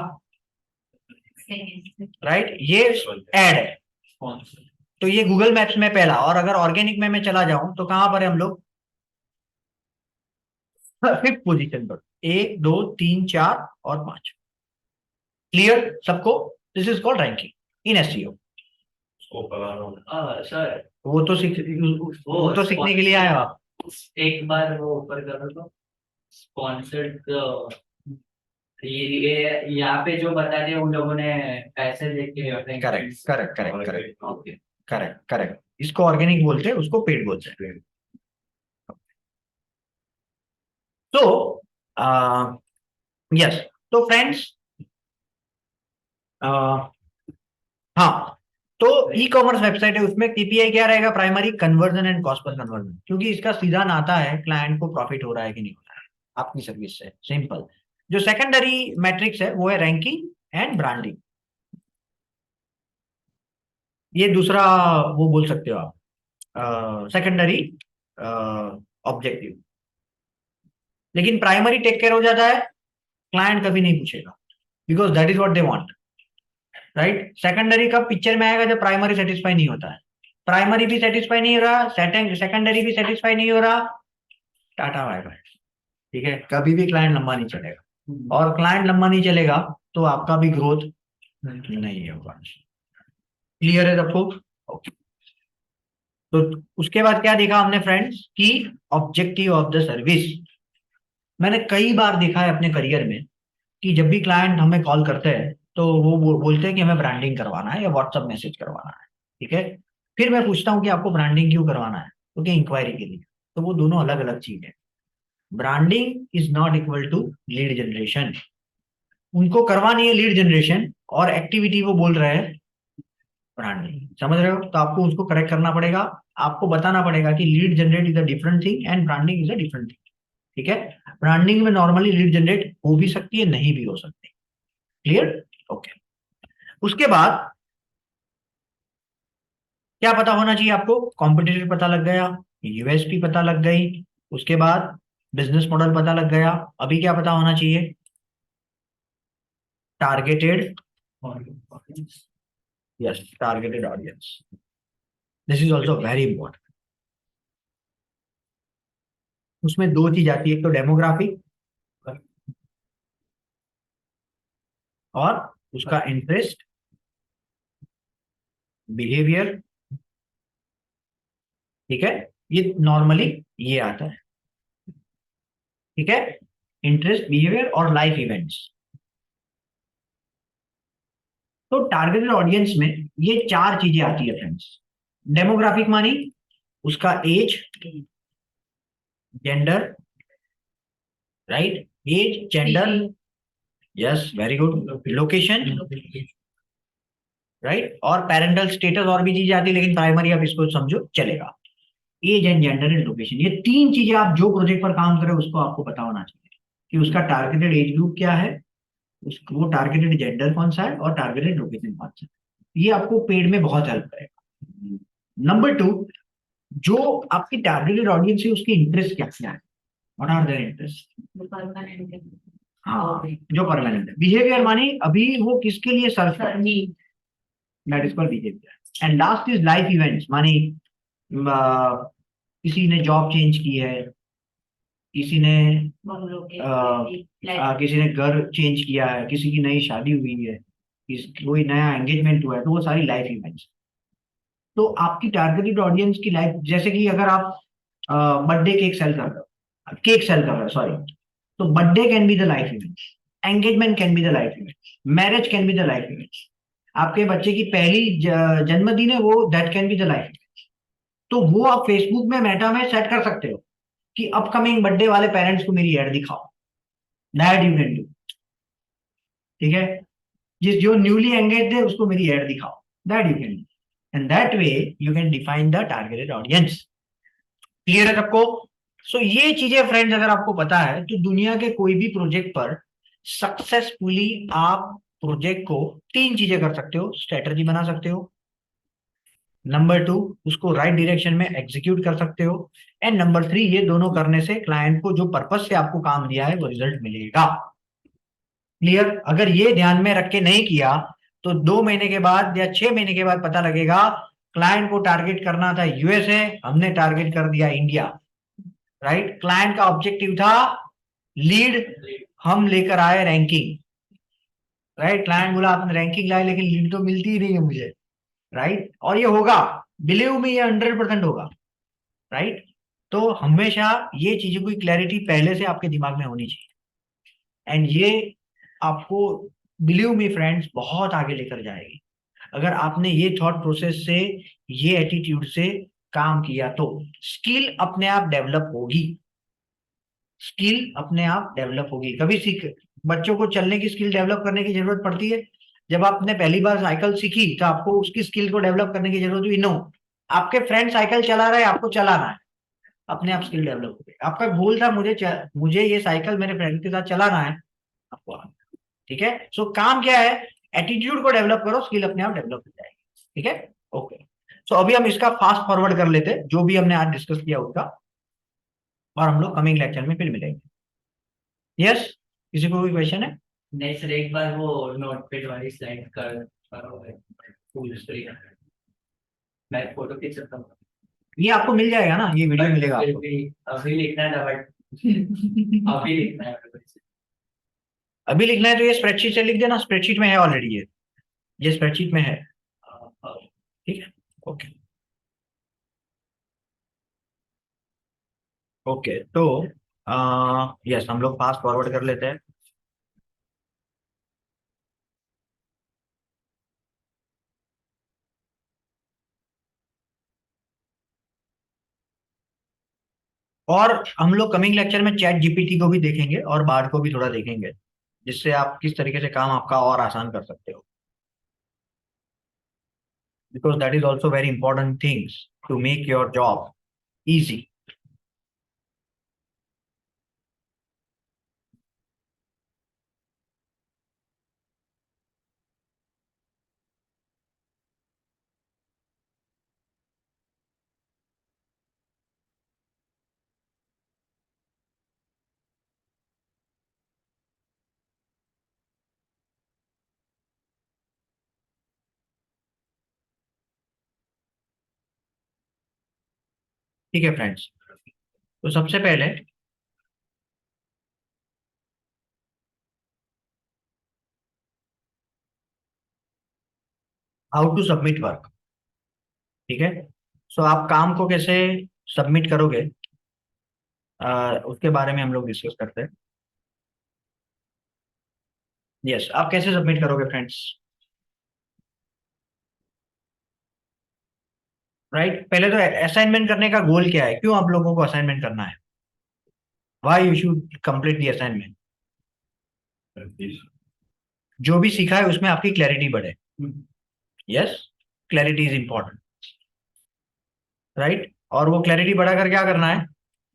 Speaker 1: राइट, ये एड है। तो ये गूगल मैप्स में पहला, और अगर ऑर्गेनिक में मैं चला जाऊं तो कहां पर है हम लोग? 5th पोजीशन पर, 1 2 3 4 और 5। क्लियर सबको? This is called ranking in SEO.
Speaker 4: Sir
Speaker 1: वो तो सीखने के लिए आए हो आप।
Speaker 4: एक बार वो ऊपर करो तो स्पॉन्सर्ड, ये यहाँ पे जो बता रहे उन लोगों ने पैसे देके अपने
Speaker 1: correct correct correct correct
Speaker 4: okay
Speaker 1: correct correct, इसको ऑर्गेनिक बोलते हैं, उसको पेड बोलते हैं। तो यस, तो फ्रेंड्स, हाँ, तो ई कॉमर्स वेबसाइट है, उसमें केपीआई क्या रहेगा? Primary conversion and cost per conversion, क्योंकि इसका सीधा नाता है क्लाइंट को प्रॉफिट हो रहा है कि नहीं हो रहा है आपकी सर्विस से, सिंपल। जो सेकेंडरी मैट्रिक्स है वो है रैंकिंग एंड ब्रांडिंग, ये दूसरा वो बोल सकते हो आप सेकेंडरी ऑब्जेक्टिव। लेकिन प्राइमरी टेक केयर हो जाता है, क्लाइंट कभी नहीं पूछेगा, because that is what they want, right. Secondary कब पिक्चर में आएगा? जब प्राइमरी सेटिस्फाई नहीं होता है, प्राइमरी भी सेटिस्फाई नहीं हो रहा, सेकेंडरी भी सेटिस्फाई नहीं हो रहा, टाटा बाय बाय, ठीक है, कभी भी क्लाइंट लंबा नहीं चलेगा, और क्लाइंट लंबा नहीं चलेगा तो आपका भी ग्रोथ नहीं होगा। क्लियर है सबको? ओके। तो उसके बाद क्या देखा हमने फ्रेंड्स कि ऑब्जेक्टिव ऑफ द सर्विस। मैंने कई बार देखा है अपने करियर में कि जब भी क्लाइंट हमें कॉल करते हैं तो वो बोलते हैं कि हमें ब्रांडिंग करवाना है या व्हाट्सएप मैसेज करवाना है, ठीक है। फिर मैं पूछता हूँ कि आपको ब्रांडिंग क्यों करवाना है? क्योंकि इंक्वायरी के लिए। तो वो दोनों अलग अलग चीज है। Branding is not equal to lead generation. उनको करवानी है लीड जनरेशन और एक्टिविटी वो बोल रहे हैं ब्रांडिंग, समझ रहे हो? तो आपको उसको करेक्ट करना पड़ेगा, आपको बताना पड़ेगा कि lead generate is a different thing and branding is a different thing, ठीक है। ब्रांडिंग में नॉर्मली लीड जनरेट हो भी सकती है, नहीं भी हो सकती। क्लियर? ओके। उसके बाद क्या पता होना चाहिए आपको? कॉम्पिटिटर पता लग गया, यूएसपी पता लग गई, उसके बाद बिजनेस मॉडल पता लग गया। अभी क्या पता होना चाहिए? Targeted, yes, targeted audience, this is also very important. उसमें दो चीज आती है, एक तो डेमोग्राफिक और उसका इंटरेस्ट, बिहेवियर, ठीक है। ये नॉर्मली ये आता है, ठीक है, इंटरेस्ट, बिहेवियर और लाइफ इवेंट्स। तो टारगेटेड ऑडियंस में ये चार चीजें आती है फ्रेंड्स। डेमोग्राफिक मानी उसका age, gender, right, age, gender, yes, very good, location, right, और पेरेंटल स्टेटस, और भी चीजें आती है लेकिन प्राइमरी आप इसको समझो चलेगा। Age and gender and location, ये तीन चीजें आप जो प्रोजेक्ट पर काम करें उसको आपको पता होना चाहिए कि उसका टारगेटेड एज ग्रुप क्या है, वो टारगेटेड जेंडर कौन सा है और टारगेटेड लोकेशन कौन सा है। ये आपको पेड में बहुत हेल्प करेगा। नंबर टू, जो आपकी टारगेटेड ऑडियंस है उसकी इंटरेस्ट क्या क्या है, व्हाट आर देयर इंटरेस्ट, हाँ, जो परमानेंट है। बिहेवियर मानी अभी वो किसके लिए सर्च कर, that is called behaviour. And last is life events, मानी किसी ने जॉब चेंज की है, किसी ने किसी ने घर चेंज किया है, किसी की नई शादी हुई है, कोई नया एंगेजमेंट हुआ है, तो वो सारी लाइफ इवेंट्स। तो आपकी टारगेटेड ऑडियंस की लाइफ, जैसे कि अगर आप बर्थडे केक सेल कर रहे हो, केक सेल कर रहे हो सॉरी, तो birthday can be the life event, engagement can be the life event, marriage can be the life event, आपके बच्चे की पहली जन्मदिन है वो, that can be the life event. तो वो आप फेसबुक में, मेटा में सेट कर सकते हो कि अपकमिंग बर्थडे वाले पेरेंट्स को मेरी एड दिखाओ, दैट यू कैन डू, ठीक है। जिस जो न्यूली एंगेज है उसको मेरी एड दिखाओ, that you can do, and that way you can define the targeted audience. Clear है सबको? सो ये चीजें फ्रेंड्स अगर आपको पता है तो दुनिया के कोई भी प्रोजेक्ट पर सक्सेसफुली आप प्रोजेक्ट को तीन चीजें कर सकते हो। स्ट्रेटजी बना सकते हो, नंबर टू उसको राइट डायरेक्शन में एग्जीक्यूट कर सकते हो, एंड नंबर थ्री ये दोनों करने से क्लाइंट को जो पर्पस से आपको काम दिया है वो रिजल्ट मिलेगा। क्लियर? अगर ये ध्यान में रख के नहीं किया तो 2 महीने के बाद या 6 महीने के बाद पता लगेगा क्लाइंट को टारगेट करना था यूएसए, हमने टारगेट कर दिया इंडिया, राइट। क्लाइंट का ऑब्जेक्टिव था लीड, हम लेकर आए रैंकिंग, राइट। क्लाइंट बोला आपने रैंकिंग लाए लेकिन लीड तो मिलती ही नहीं है मुझे, राइट। और ये होगा, बिलीव में, ये 100% होगा, राइट। तो हमेशा ये चीजों की क्लैरिटी पहले से आपके दिमाग में होनी चाहिए, एंड ये आपको, बिलीव मी फ्रेंड्स, बहुत आगे लेकर जाएगी। अगर आपने ये थॉट प्रोसेस से, ये एटीट्यूड से काम किया तो स्किल अपने आप डेवलप होगी। स्किल अपने आप डेवलप होगी। कभी सीख, बच्चों को चलने की स्किल डेवलप करने की जरूरत पड़ती है। जब आपने पहली बार साइकिल सीखी तो आपको उसकी स्किल को डेवलप करने की जरूरत हुई? नो। आपके फ्रेंड साइकिल चला रहे हैं, आपको चलाना है, अपने आप स्किल डेवलप हो गई। आपका गोल था मुझे ये साइकिल मेरे फ्रेंड के साथ चलाना है, आपको आना। ठीक है, सो काम क्या है, एटीट्यूड को डेवलप करो, स्किल अपने आप डेवलप हो जाएगी। ठीक है, ओके। सो अभी हम इसका फास्ट फॉरवर्ड कर लेते हैं, जो भी हमने आज डिस्कस किया उसका, और हम लोग कमिंग लेक्चर में फिर मिलेंगे। यस, किसी को कोई क्वेश्चन है?
Speaker 4: नहीं सर, एक बार वो नोटपैड वाली स्लाइड कर करो फुल स्क्रीन, मैं फोटो खींच सकता हूँ।
Speaker 1: ये आपको मिल जाएगा ना, ये वीडियो
Speaker 4: But
Speaker 1: मिलेगा
Speaker 4: फिर
Speaker 1: आपको।
Speaker 4: भी अभी लिखना था, बट अभी लिखना है मेरे को।
Speaker 1: अभी लिखना है तो ये स्प्रेडशीट से लिख देना, स्प्रेडशीट में है ऑलरेडी, ये स्प्रेडशीट में है। ठीक है, ओके। ओके, तो यस, हम लोग फास्ट फॉरवर्ड कर लेते हैं। और हम लोग कमिंग लेक्चर में चैट जीपीटी को भी देखेंगे और बार्ड को भी थोड़ा देखेंगे, जिससे आप किस तरीके से काम आपका और आसान कर सकते हो, because that is also very important things to make your job easy. ठीक है फ्रेंड्स, तो सबसे पहले हाउ टू सबमिट वर्क। ठीक है, सो आप काम को कैसे सबमिट करोगे, उसके बारे में हम लोग डिस्कस करते हैं। यस, आप कैसे सबमिट करोगे फ्रेंड्स? राइट, पहले तो असाइनमेंट करने का गोल क्या है, क्यों आप लोगों को असाइनमेंट करना है, why you should complete the assignment? जो भी सीखा है उसमें आपकी क्लैरिटी बढ़े। Yes, clarity is important, right. और वो क्लैरिटी बढ़ाकर क्या करना है,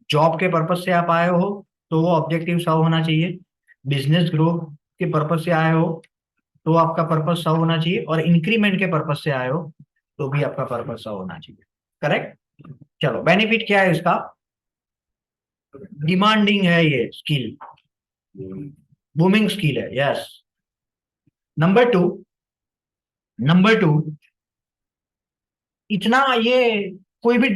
Speaker 1: जॉब के पर्पज से आप आए हो तो वो ऑब्जेक्टिव सर्व होना चाहिए, बिजनेस ग्रोथ के पर्पज से आए हो तो आपका पर्पज सर्व होना चाहिए, और इंक्रीमेंट के पर्पज से आए हो तो भी आपका पर्पज सर्व होना चाहिए। करेक्ट। चलो, बेनिफिट क्या है इसका? डिमांडिंग है ये स्किल, बूमिंग स्किल है। यस। नंबर 2, नंबर 2, इतना ये कोई भी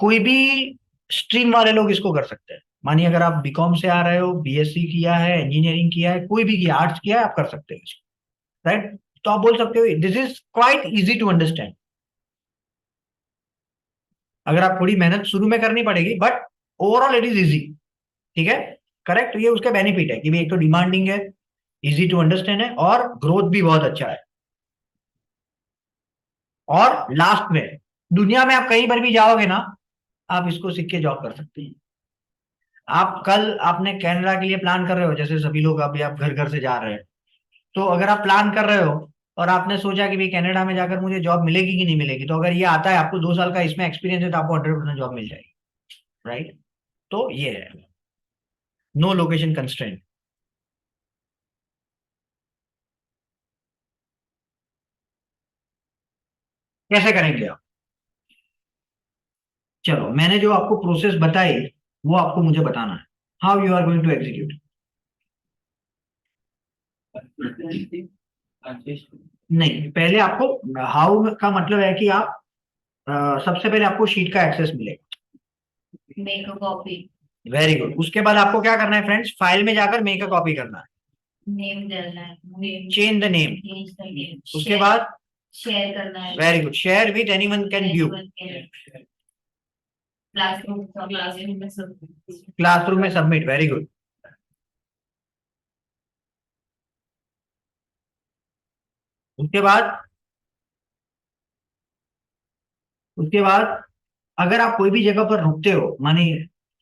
Speaker 1: कोई भी स्ट्रीम वाले लोग इसको कर सकते हैं। मानिए अगर आप बीकॉम से आ रहे हो, बीएससी किया है, इंजीनियरिंग किया है, कोई भी किया, आर्ट्स किया है, आप कर सकते हो इसको, राइट। तो आप बोल सकते हो this is quite easy to understand. अगर आप थोड़ी मेहनत शुरू में करनी पड़ेगी, but overall it is easy. ठीक है, करेक्ट। तो ये उसका बेनिफिट है कि भाई एक तो डिमांडिंग है, इजी टू अंडरस्टैंड है, और ग्रोथ भी बहुत अच्छा है। और लास्ट में, दुनिया में आप कहीं पर भी जाओगे ना, आप इसको सीख के जॉब कर सकते हैं। आप कल आपने कनाडा के लिए प्लान कर रहे हो, जैसे सभी लोग अभी आप घर घर से जा रहे हैं, तो अगर आप प्लान कर रहे हो और आपने सोचा कि भाई कनाडा में जाकर मुझे जॉब मिलेगी कि नहीं मिलेगी, तो अगर ये आता है, आपको 2 साल का इसमें एक्सपीरियंस है, तो आपको 100% जॉब मिल जाएगी, राइट। तो ये है, नो लोकेशन कंस्ट्रेंट। कैसे करेंगे आप? चलो, मैंने जो आपको प्रोसेस बताई वो आपको मुझे बताना है, how you are going to execute. नहीं, पहले आपको, हाउ का मतलब है कि आप सबसे पहले आपको शीट का एक्सेस मिलेगा।
Speaker 2: Make a copy,
Speaker 1: very good. उसके बाद आपको क्या करना है फ्रेंड्स, फाइल में जाकर मेक अ कॉपी करना है,
Speaker 2: नेम डालना है, name
Speaker 1: change the name.
Speaker 2: Change the name,
Speaker 1: उसके बाद
Speaker 2: शेयर करना है,
Speaker 1: very good, share with anyone can view,
Speaker 2: classroom में सब
Speaker 1: क्लासरूम में सबमिट, वेरी गुड। उसके बाद अगर आप कोई भी जगह पर रुकते हो, माने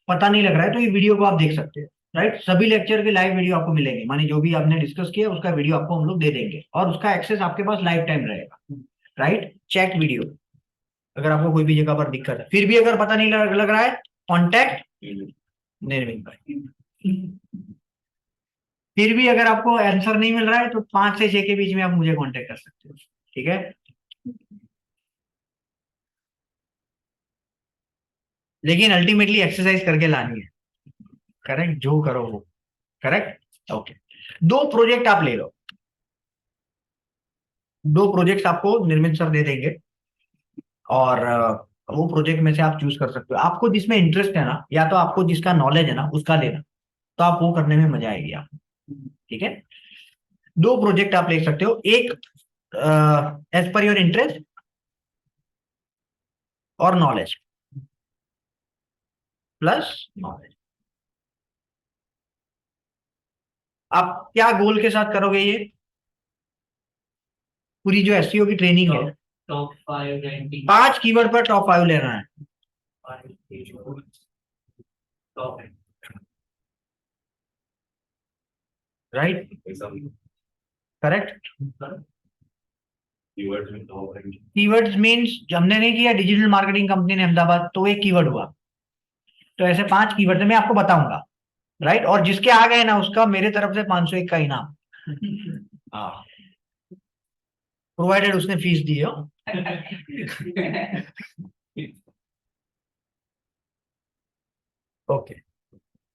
Speaker 1: पता नहीं लग रहा है, तो ये वीडियो को आप देख सकते हो, राइट। सभी लेक्चर के लाइव वीडियो आपको मिलेंगे, माने जो भी आपने डिस्कस किया उसका वीडियो आपको हम लोग दे देंगे, और उसका एक्सेस आपके पास लाइफ टाइम रहेगा, राइट। चेक वीडियो, अगर आपको कोई भी जगह पर दिक्कत है, फिर भी अगर पता नहीं लग रहा है, कॉन्टैक्ट निर्मित भाई। फिर भी अगर आपको आंसर नहीं मिल रहा है, तो 5 से 6 के बीच में आप मुझे कांटेक्ट कर सकते हो, ठीक है। लेकिन अल्टीमेटली एक्सरसाइज करके लानी है, करेक्ट, जो करो वो, करेक्ट, ओके। 2 प्रोजेक्ट आप ले लो, 2 प्रोजेक्ट आपको निर्मित सर दे देंगे, और वो प्रोजेक्ट में से आप चूज कर सकते हो, आपको जिसमें इंटरेस्ट है ना, या तो आपको जिसका नॉलेज है ना उसका लेना, तो आप वो करने में मजा आएगी आपको, ठीक है। 2 प्रोजेक्ट आप ले सकते हो, एक एज पर योर इंटरेस्ट और नॉलेज, प्लस नॉलेज। आप क्या गोल के साथ करोगे ये पूरी जो एसईओ की ट्रेनिंग है?
Speaker 4: टॉप 5 रैंकिंग
Speaker 1: 5 कीवर्ड पर टॉप 5 लेना है,
Speaker 4: टॉप
Speaker 1: राइट,
Speaker 5: एकदम
Speaker 1: करेक्ट।
Speaker 5: कीवर्ड्स में तो होगा ही।
Speaker 1: कीवर्ड्स मींस हमने नहीं किया डिजिटल मार्केटिंग कंपनी ने अहमदाबाद, तो एक कीवर्ड हुआ, तो ऐसे 5 कीवर्ड मैं आपको बताऊंगा, राइट। और जिसके आ गए ना उसका मेरे तरफ से 501 का इनाम, हाँ, प्रोवाइडेड उसने फीस दी हो। ओके,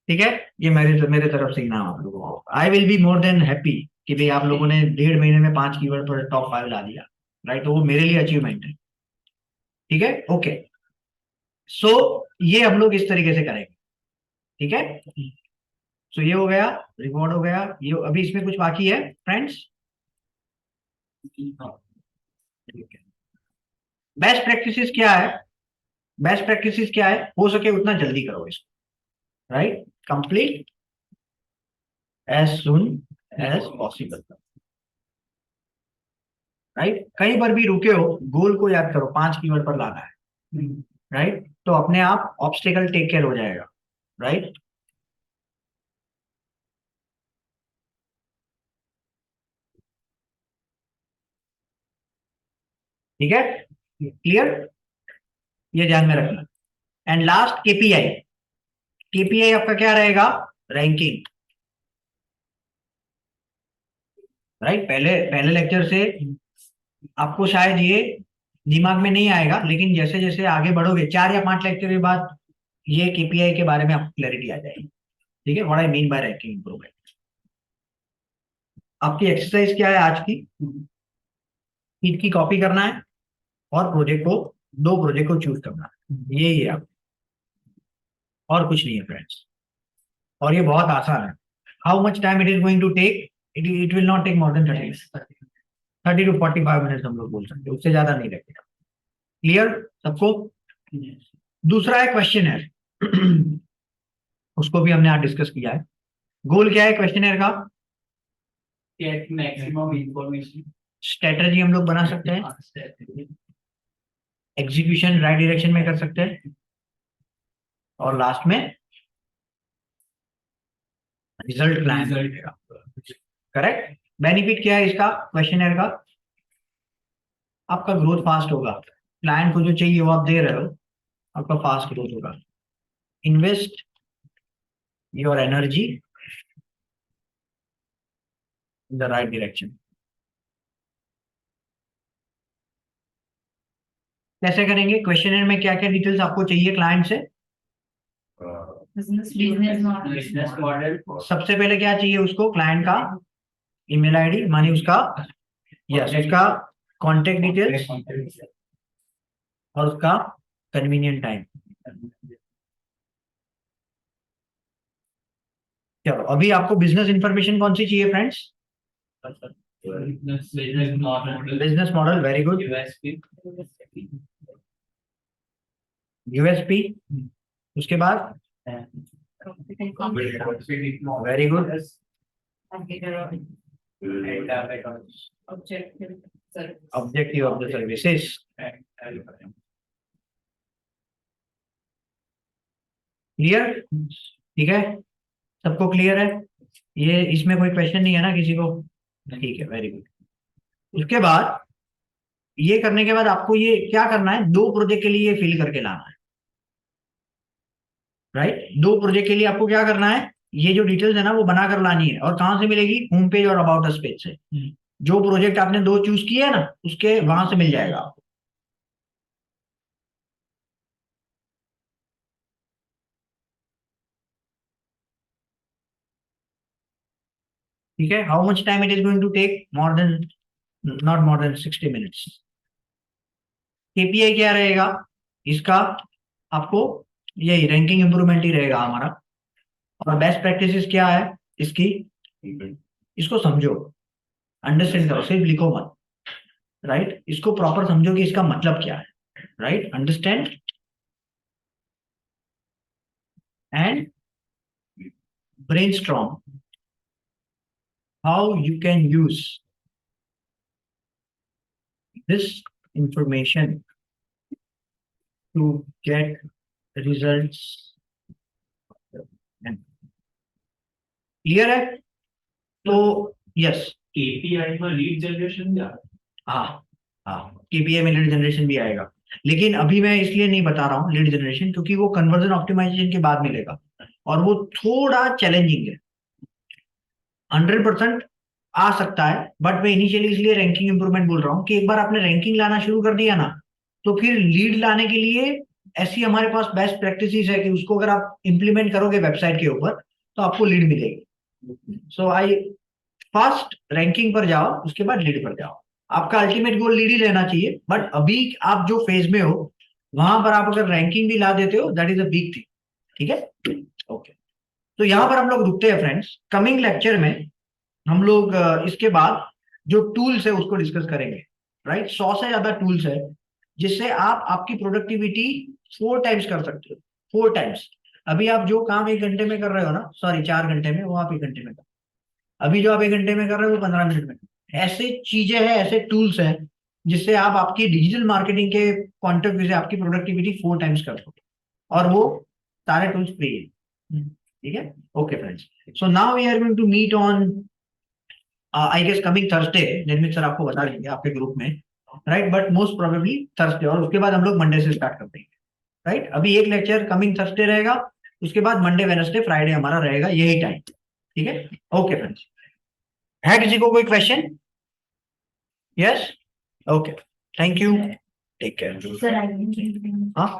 Speaker 1: ठीक है, ये मेरे मेरे तरफ से इनाम आप लोगों को। I will be more than happy कि भाई आप लोगों ने 1.5 महीने में 5 कीवर्ड पर टॉप 5 ला दिया, राइट, तो वो मेरे लिए अचीवमेंट है, ठीक है, ओके। सो ये हम लोग इस तरीके से करेंगे, ठीक है। सो ये हो गया, रिवॉर्ड हो गया, ये अभी इसमें कुछ बाकी है फ्रेंड्स? बेस्ट प्रैक्टिसेस क्या है? बेस्ट प्रैक्टिसेस क्या है, हो सके उतना जल्दी करो इसको, right, complete as soon as possible, right. कहीं पर भी रुके हो, गोल को याद करो, 5 कीवर्ड पर लाना है, राइट, तो अपने आप ऑब्स्टेकल टेक केयर हो जाएगा, राइट। ठीक है, क्लियर, ये ध्यान में रखना। एंड लास्ट केपीआई, केपीआई आपका क्या रहेगा? Ranking, right. पहले पहले लेक्चर से आपको शायद ये दिमाग में नहीं आएगा, लेकिन जैसे जैसे आगे बढ़ोगे 4 या 5 लेक्चर के बाद ये केपीआई के बारे में आपको क्लैरिटी आ जाएगी, ठीक है। What I mean by ranking improvement. आपकी एक्सरसाइज क्या है आज की? शीट की कॉपी करना है और प्रोजेक्ट को, 2 प्रोजेक्ट को चूज करना है, यही है आप, और कुछ नहीं है फ्रेंड्स, और ये बहुत आसान है। How much time it is going to take? It will not take more than 30 to 45 minute हम लोग बोल सकते हैं, उससे ज्यादा नहीं लगेगा। क्लियर सबको? दूसरा है क्वेश्चन उसको भी हमने आज डिस्कस किया है। गोल क्या है क्वेश्चनर का?
Speaker 4: गेट मैक्सिमम इंफॉर्मेशन
Speaker 1: स्ट्रेटजी हम लोग बना सकते हैं, एग्जीक्यूशन राइट डायरेक्शन में कर सकते हैं, और लास्ट में रिजल्ट प्लान मिलेगा, करेक्ट। बेनिफिट क्या है इसका क्वेश्चनर का? आपका ग्रोथ फास्ट होगा, क्लाइंट को जो चाहिए वो आप दे रहे हो, आपका फास्ट ग्रोथ होगा। Invest your energy in the right direction. कैसे करेंगे? क्वेश्चनर में क्या क्या डिटेल्स आपको चाहिए क्लाइंट से?
Speaker 2: बिजनेस मॉडल,
Speaker 4: बिजनेस मॉडल
Speaker 1: सबसे पहले क्या चाहिए उसको? क्लाइंट का ईमेल आईडी, मानी उसका, यस, उसका कॉन्टेक्ट डिटेल्स और उसका कन्वीनियंट टाइम। चलो, अभी आपको बिजनेस इंफॉर्मेशन कौन सी चाहिए friends?
Speaker 3: business model,
Speaker 1: business model, very good.
Speaker 3: USP,
Speaker 1: USP, उसके बाद very good. Objective of the services. Clear? ठीक है, सबको क्लियर है? ये इसमें कोई क्वेश्चन नहीं है ना किसी को? ठीक है, वेरी गुड. उसके बाद ये करने के बाद आपको ये क्या करना है, 2 प्रोजेक्ट के लिए ये फिल करके लाना है. राइट, 2 प्रोजेक्ट के लिए आपको क्या करना है, ये जो डिटेल्स है ना वो बनाकर लानी है. और कहां से मिलेगी? होम पेज और अबाउट अस पेज से. जो प्रोजेक्ट आपने 2 चूज किए है ना उसके वहां से मिल जाएगा आपको. ठीक है. How much time it is going to take? Not more than 60 minutes. KPI क्या रहेगा इसका? आपको यही रैंकिंग इंप्रूवमेंट ही रहेगा हमारा. और बेस्ट प्रैक्टिसेस क्या है इसकी? इसको समझो, अंडरस्टैंड करो, सिर्फ लिखो मत. राइट, इसको प्रॉपर समझो कि इसका मतलब क्या है. Right, understand and brainstorm how you can use this information to get results. Clear है? तो यस,
Speaker 3: KPI में लीड जनरेशन क्या?
Speaker 1: हाँ केपीआई में लीड जनरेशन भी आएगा, लेकिन अभी मैं इसलिए नहीं बता रहा हूँ लीड जनरेशन क्योंकि वो कन्वर्जन ऑप्टिमाइजेशन के बाद मिलेगा और वो थोड़ा चैलेंजिंग है. 100% आ सकता है, बट मैं इनिशियली इसलिए रैंकिंग इंप्रूवमेंट बोल रहा हूँ कि एक बार आपने रैंकिंग लाना शुरू कर दिया ना तो फिर लीड लाने के लिए ऐसी हमारे पास बेस्ट प्रैक्टिसेस है कि उसको अगर आप इंप्लीमेंट करोगे वेबसाइट के ऊपर तो आपको लीड मिलेगी. सो आई फर्स्ट रैंकिंग पर जाओ, उसके बाद लीड पर जाओ. आपका अल्टीमेट गोल लीड ही लेना चाहिए, बट अभी आप जो फेज में हो वहां पर आप अगर रैंकिंग भी ला देते हो that is a big thing. ठीक है, ओके. तो यहां पर हम लोग रुकते हैं फ्रेंड्स. कमिंग लेक्चर में हम लोग इसके बाद जो टूल्स है उसको डिस्कस करेंगे. राइट, 100 से ज्यादा टूल्स है जिससे आप आपकी प्रोडक्टिविटी 4 टाइम्स कर सकते हो. 4 टाइम्स. अभी आप जो काम 1 घंटे में कर रहे हो ना, सॉरी 4 घंटे में, वो आप 1 घंटे में कर. अभी जो आप 1 घंटे में कर रहे हो वो 15 मिनट में. ऐसे चीजें हैं, ऐसे टूल्स हैं जिससे आप आपकी डिजिटल मार्केटिंग के पॉइंट ऑफ व्यू से आपकी प्रोडक्टिविटी 4 टाइम्स कर सकते हो और वो सारे टूल्स फ्री है. ठीक है, okay friends. So now we are going to meet on I guess coming Thursday. Nirmit sir आपको बता देंगे आपके ग्रुप में. Right, but most probably Thursday, और उसके बाद हम लोग मंडे से स्टार्ट कर देंगे. राइट, अभी एक लेक्चर कमिंग थर्सडे रहेगा, उसके बाद मंडे वेडनेसडे फ्राइडे हमारा रहेगा यही टाइम. ठीक है, ओके फ्रेंड्स. है किसी को कोई question? Yes, okay, thank you, take care.
Speaker 2: Sir,
Speaker 1: हाँ